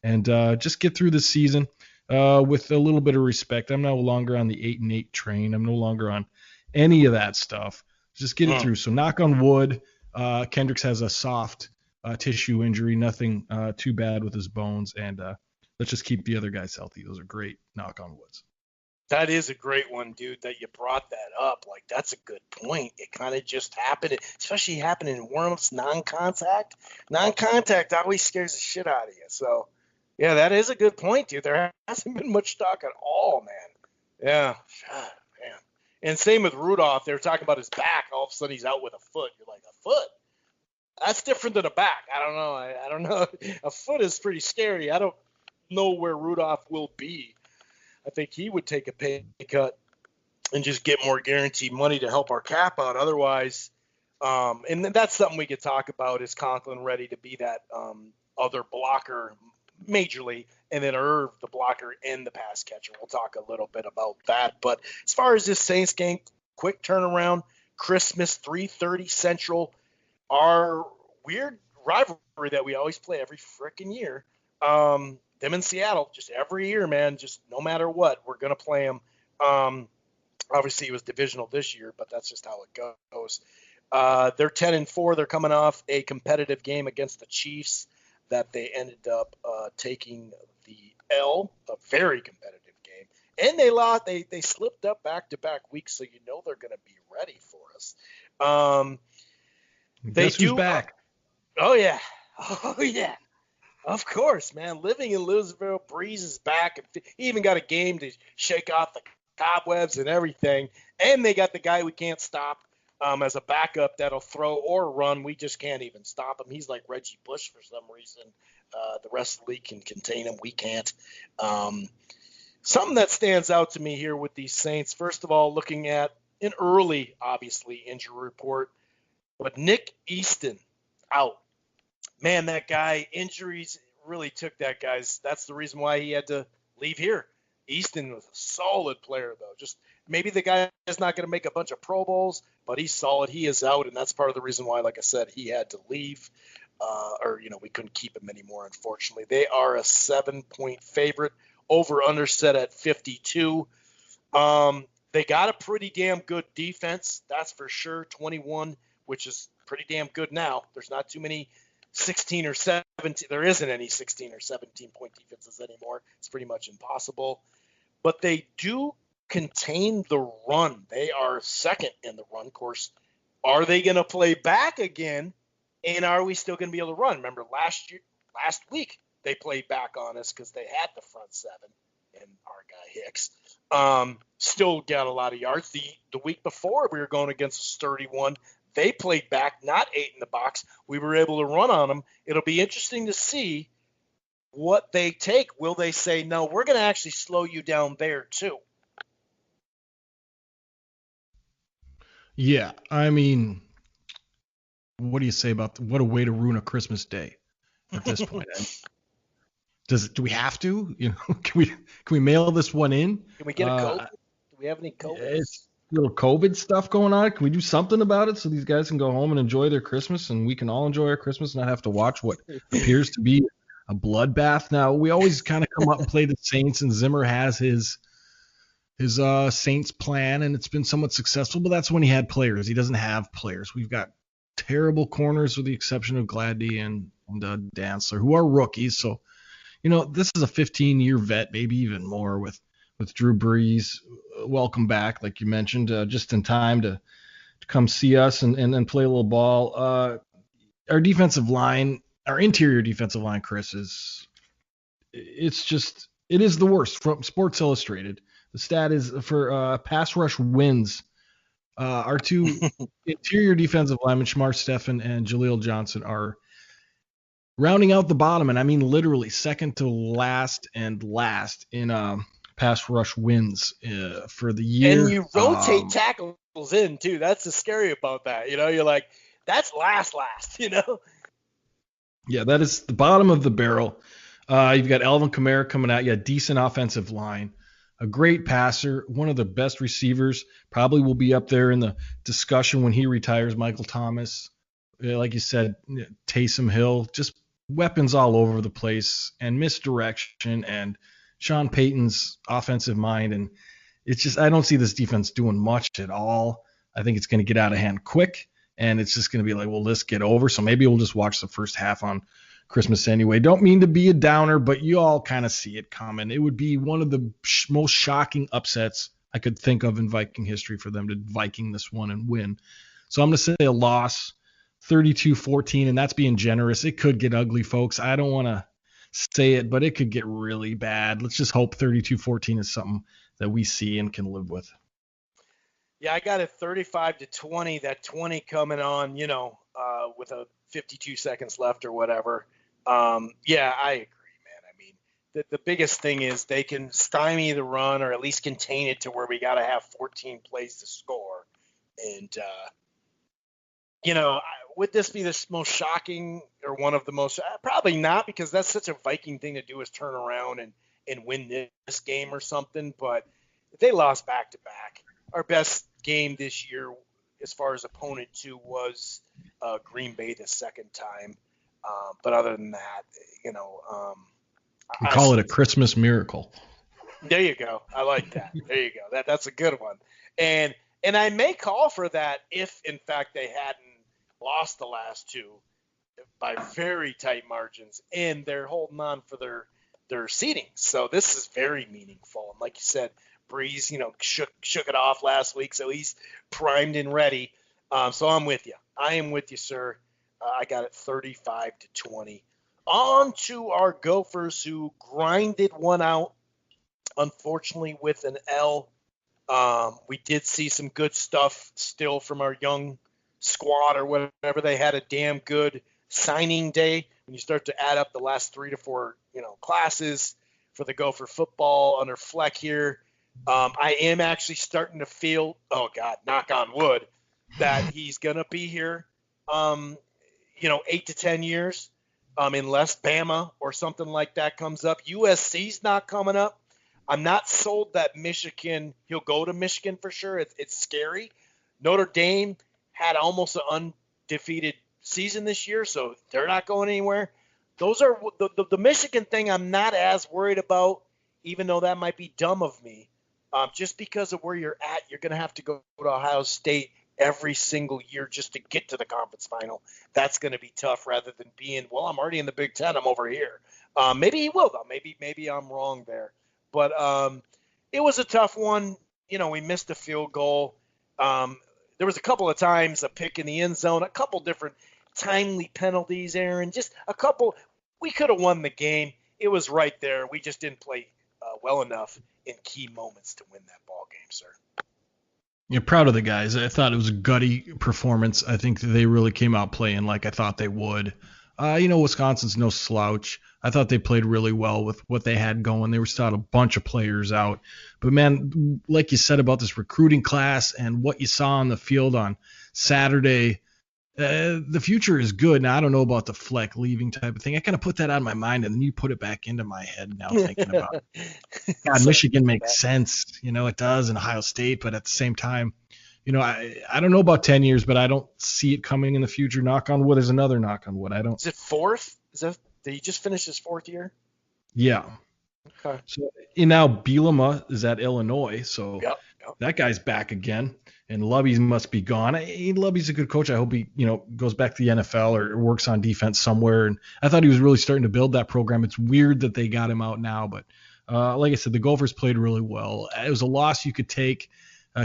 Speaker 2: And just get through the season with a little bit of respect. I'm no longer on the 8-8 train. I'm no longer on any of that stuff. Just get it through. So knock on wood. Kendricks has a soft tissue injury, nothing too bad with his bones, and let's just keep the other guys healthy. Those are great knock on woods.
Speaker 1: That is a great one, dude, that you brought that up. Like, that's a good point. It kind of just happened, especially happening in warm-ups, non-contact. Non-contact always scares the shit out of you. So, yeah, that is a good point, dude. There hasn't been much talk at all, man. Yeah, man. And same with Rudolph. They were talking about his back. All of a sudden, he's out with a foot. You're like, a foot? That's different than a back. I don't know. I don't know. A foot is pretty scary. I don't know where Rudolph will be. I think he would take a pay cut and just get more guaranteed money to help our cap out. Otherwise, and that's something we could talk about, is Conklin ready to be that other blocker majorly, and then Irv the blocker and the pass catcher. We'll talk a little bit about that. But as far as this Saints game, quick turnaround, Christmas, 3:30 Central, our weird rivalry that we always play every freaking year. Them in Seattle, just every year, man, just no matter what, we're going to play them. Obviously, it was divisional this year, but that's just how it goes. They're 10-4. They're coming off a competitive game against the Chiefs that they ended up taking the L, a very competitive game. And they lost. They slipped up back-to-back weeks, so they're going to be ready for us.
Speaker 2: Guess who's back?
Speaker 1: Oh, yeah. Oh, yeah. Of course, man. Living in Louisville, Breeze is back. He even got a game to shake off the cobwebs and everything. And they got the guy we can't stop as a backup that'll throw or run. We just can't even stop him. He's like Reggie Bush for some reason. The rest of the league can contain him. We can't. Something that stands out to me here with these Saints, first of all, looking at an early, obviously, injury report, but Nick Easton out. Man, that guy, injuries really took that guy's. That's the reason why he had to leave here. Easton was a solid player, though. Just maybe the guy is not going to make a bunch of Pro Bowls, but he's solid. He is out, and that's part of the reason why, like I said, he had to leave. We couldn't keep him anymore, unfortunately. They are a 7-point favorite, over-under set at 52. They got a pretty damn good defense, that's for sure, 21, which is pretty damn good now. There's not too many 16 or 17. There isn't any 16 or 17-point defenses anymore. It's pretty much impossible. But they do contain the run. They are second in the run course. Are they going to play back again? And are we still going to be able to run? Remember last week they played back on us because they had the front seven and our guy Hicks. still got a lot of yards. The week before we were going against a sturdy one. They played back, not 8 in the box. We were able to run on them. It'll be interesting to see what they take. Will they say, no, we're going to actually slow you down there too?
Speaker 2: Yeah, I mean, what do you say about what a way to ruin a Christmas day at this point? Do we have to? Can we mail this one in?
Speaker 1: Can we get a COVID? Do we have any COVID?
Speaker 2: It's little COVID stuff going on. Can we do something about it so these guys can go home and enjoy their Christmas, and we can all enjoy our Christmas and not have to watch what appears to be a bloodbath? Now, we always kind of come up and play the Saints, and Zimmer has his Saints plan, and it's been somewhat successful, but that's when he had players. He doesn't have players. We've got terrible corners with the exception of Gladney and Dantzler, who are rookies. So, this is a 15-year vet, maybe even more, with Drew Brees. Welcome back, like you mentioned, just in time to come see us and play a little ball. Our defensive line, our interior defensive line, Chris, it is the worst. From Sports Illustrated, the stat is for pass rush wins. Our two interior defensive linemen, Shamar Stephen and Jaleel Johnson, are rounding out the bottom, and I mean literally second to last and last in pass rush wins for the year.
Speaker 1: And you rotate tackles in too. That's the scary about that. You're like, that's last.
Speaker 2: Yeah, that is the bottom of the barrel. You've got Alvin Kamara coming out. You got decent offensive line, a great passer, one of the best receivers. Probably will be up there in the discussion when he retires. Michael Thomas, like you said, Taysom Hill, just weapons all over the place and misdirection and Sean Payton's offensive mind. And it's just, I don't see this defense doing much at all. I think it's going to get out of hand quick, and it's just going to be like, well, let's get over. So maybe we'll just watch the first half on Christmas anyway. Don't mean to be a downer, but you all kind of see it coming. It would be one of the most shocking upsets I could think of in Viking history for them to Viking this one and win. So I'm going to say a loss, 32-14, and that's being generous. It could get ugly, folks. I don't want to say it, but it could get really bad. Let's just hope 32-14 is something that we see and can live with.
Speaker 1: Yeah, I got it 35-20. That 20 coming on, with a 52 seconds left or whatever. Yeah, I agree, man. I mean, the biggest thing is they can stymie the run or at least contain it to where we got to have 14 plays to score. And, would this be the most shocking or one of the most? Probably not, because that's such a Viking thing to do, is turn around and win this game or something. But they lost back-to-back. Our best game this year as far as opponent two was Green Bay the second time. But other than that,
Speaker 2: we call it a Christmas miracle.
Speaker 1: There you go. I like that. There you go. That's a good one. And I may call for that if, in fact, they hadn't lost the last two by very tight margins, and they're holding on for their seeding. So this is very meaningful. And like you said, Breeze, shook it off last week, so he's primed and ready. So I'm with you. I am with you, sir. I got it 35-20. On to our Gophers, who grinded one out, unfortunately, with an L. We did see some good stuff still from our young squad or whatever. They had a damn good signing day. When you start to add up the last 3 to 4, classes for the Gopher football under Fleck here, I am actually starting to feel, oh God, knock on wood, that he's gonna be here, 8 to 10 years, unless Bama or something like that comes up. USC's not coming up. I'm not sold that Michigan, he'll go to Michigan for sure. It's scary. Notre Dame had almost an undefeated season this year, so they're not going anywhere. Those are the Michigan thing I'm not as worried about, even though that might be dumb of me. Just because of where you're at, you're going to have to go to Ohio State every single year just to get to the conference final. That's going to be tough rather than being, well, I'm already in the Big Ten, I'm over here. Maybe he will, though. Maybe I'm wrong there. But it was a tough one. We missed a field goal. There was a couple of times a pick in the end zone, a couple different timely penalties, Aaron. Just a couple. We could have won the game. It was right there. We just didn't play well enough in key moments to win that ball game, sir.
Speaker 2: You're proud of the guys. I thought it was a gutty performance. I think they really came out playing like I thought they would. Wisconsin's no slouch. I thought they played really well with what they had going. They were still had a bunch of players out. But, man, like you said about this recruiting class and what you saw on the field on Saturday, the future is good. Now, I don't know about the Fleck leaving type of thing. I kind of put that out of my mind, and then you put it back into my head now thinking about it. God, Michigan makes sense. It does, in Ohio State. But at the same time, I don't know about 10 years, but I don't see it coming in the future. Knock on wood is another knock on wood.
Speaker 1: Is it fourth? Did he just finish his fourth year?
Speaker 2: Yeah.
Speaker 1: Okay.
Speaker 2: So now Bielema is at Illinois, so
Speaker 1: Yep.
Speaker 2: that guy's back again. And Lubby must be gone. Lubby's a good coach. I hope he, goes back to the NFL or works on defense somewhere. And I thought he was really starting to build that program. It's weird that they got him out now, but like I said, the Gophers played really well. It was a loss you could take,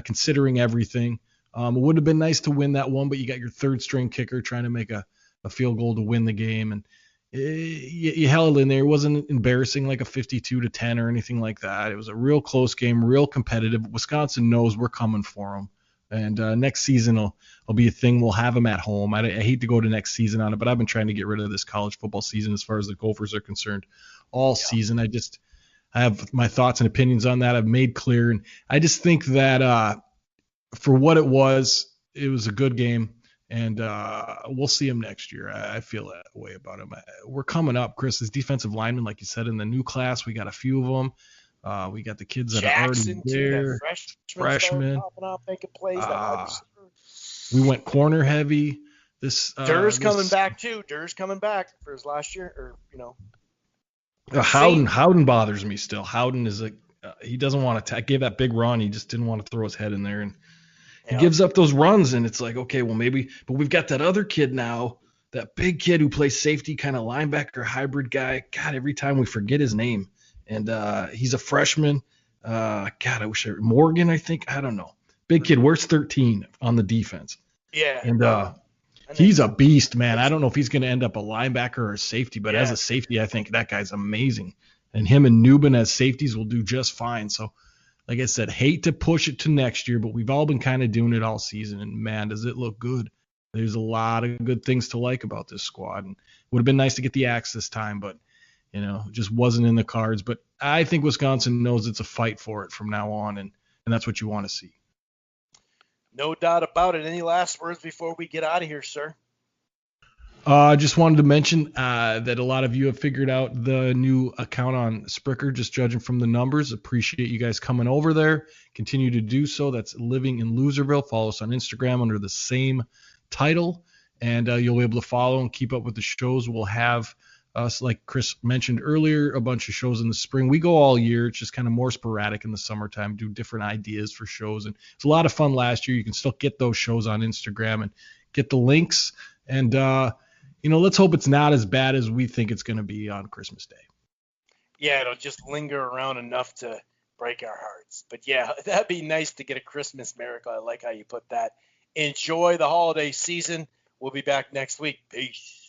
Speaker 2: considering everything. It would have been nice to win that one, but you got your third string kicker trying to make a field goal to win the game, and you held in there. It wasn't embarrassing like a 52-10 or anything like that. It was a real close game, real competitive. Wisconsin knows we're coming for them. And next season will be a thing. We'll have them at home. I hate to go to next season on it, but I've been trying to get rid of this college football season as far as the Gophers are concerned all season. I have my thoughts and opinions on that. I've made clear. And I just think that for what it was a good game. And we'll see him next year. I feel that way about him. We're coming up, Chris, as defensive linemen, like you said, in the new class. We got a few of them. We got the kids that
Speaker 1: Jackson,
Speaker 2: are already there.
Speaker 1: Freshmen. Popping up, making plays.
Speaker 2: We went corner heavy.
Speaker 1: Durr's coming back too. Durr's coming back for his last year,
Speaker 2: Howden bothers me still. Howden is he doesn't want to gave that big run. He just didn't want to throw his head in there, and he gives up those runs. And it's like, okay, well maybe, but we've got that other kid now, that big kid who plays safety, kind of linebacker hybrid guy. God, every time we forget his name, and he's a freshman. God, I wish Morgan, I think. I don't know. Big kid, wears 13 on the defense.
Speaker 1: Yeah.
Speaker 2: And he's a beast, man. I don't know if he's going to end up a linebacker or a safety, but as a safety, I think that guy's amazing. And him and Newbin as safeties will do just fine. So, like I said, hate to push it to next year, but we've all been kind of doing it all season. And, man, does it look good. There's a lot of good things to like about this squad. And it would have been nice to get the axe this time, but, it just wasn't in the cards. But I think Wisconsin knows it's a fight for it from now on, and that's what you want to see.
Speaker 1: No doubt about it. Any last words before we get out of here, sir?
Speaker 2: I just wanted to mention that a lot of you have figured out the new account on Spricker, just judging from the numbers. Appreciate you guys coming over there. Continue to do so. That's Living in Loserville. Follow us on Instagram under the same title, and you'll be able to follow and keep up with the shows. We'll have us, like Chris mentioned earlier, a bunch of shows in the spring. We go all year. It's just kind of more sporadic in the summertime, do different ideas for shows. And it's a lot of fun last year. You can still get those shows on Instagram and get the links. And, let's hope it's not as bad as we think it's going to be on Christmas Day.
Speaker 1: Yeah, it'll just linger around enough to break our hearts. But, yeah, that'd be nice to get a Christmas miracle. I like how you put that. Enjoy the holiday season. We'll be back next week. Peace.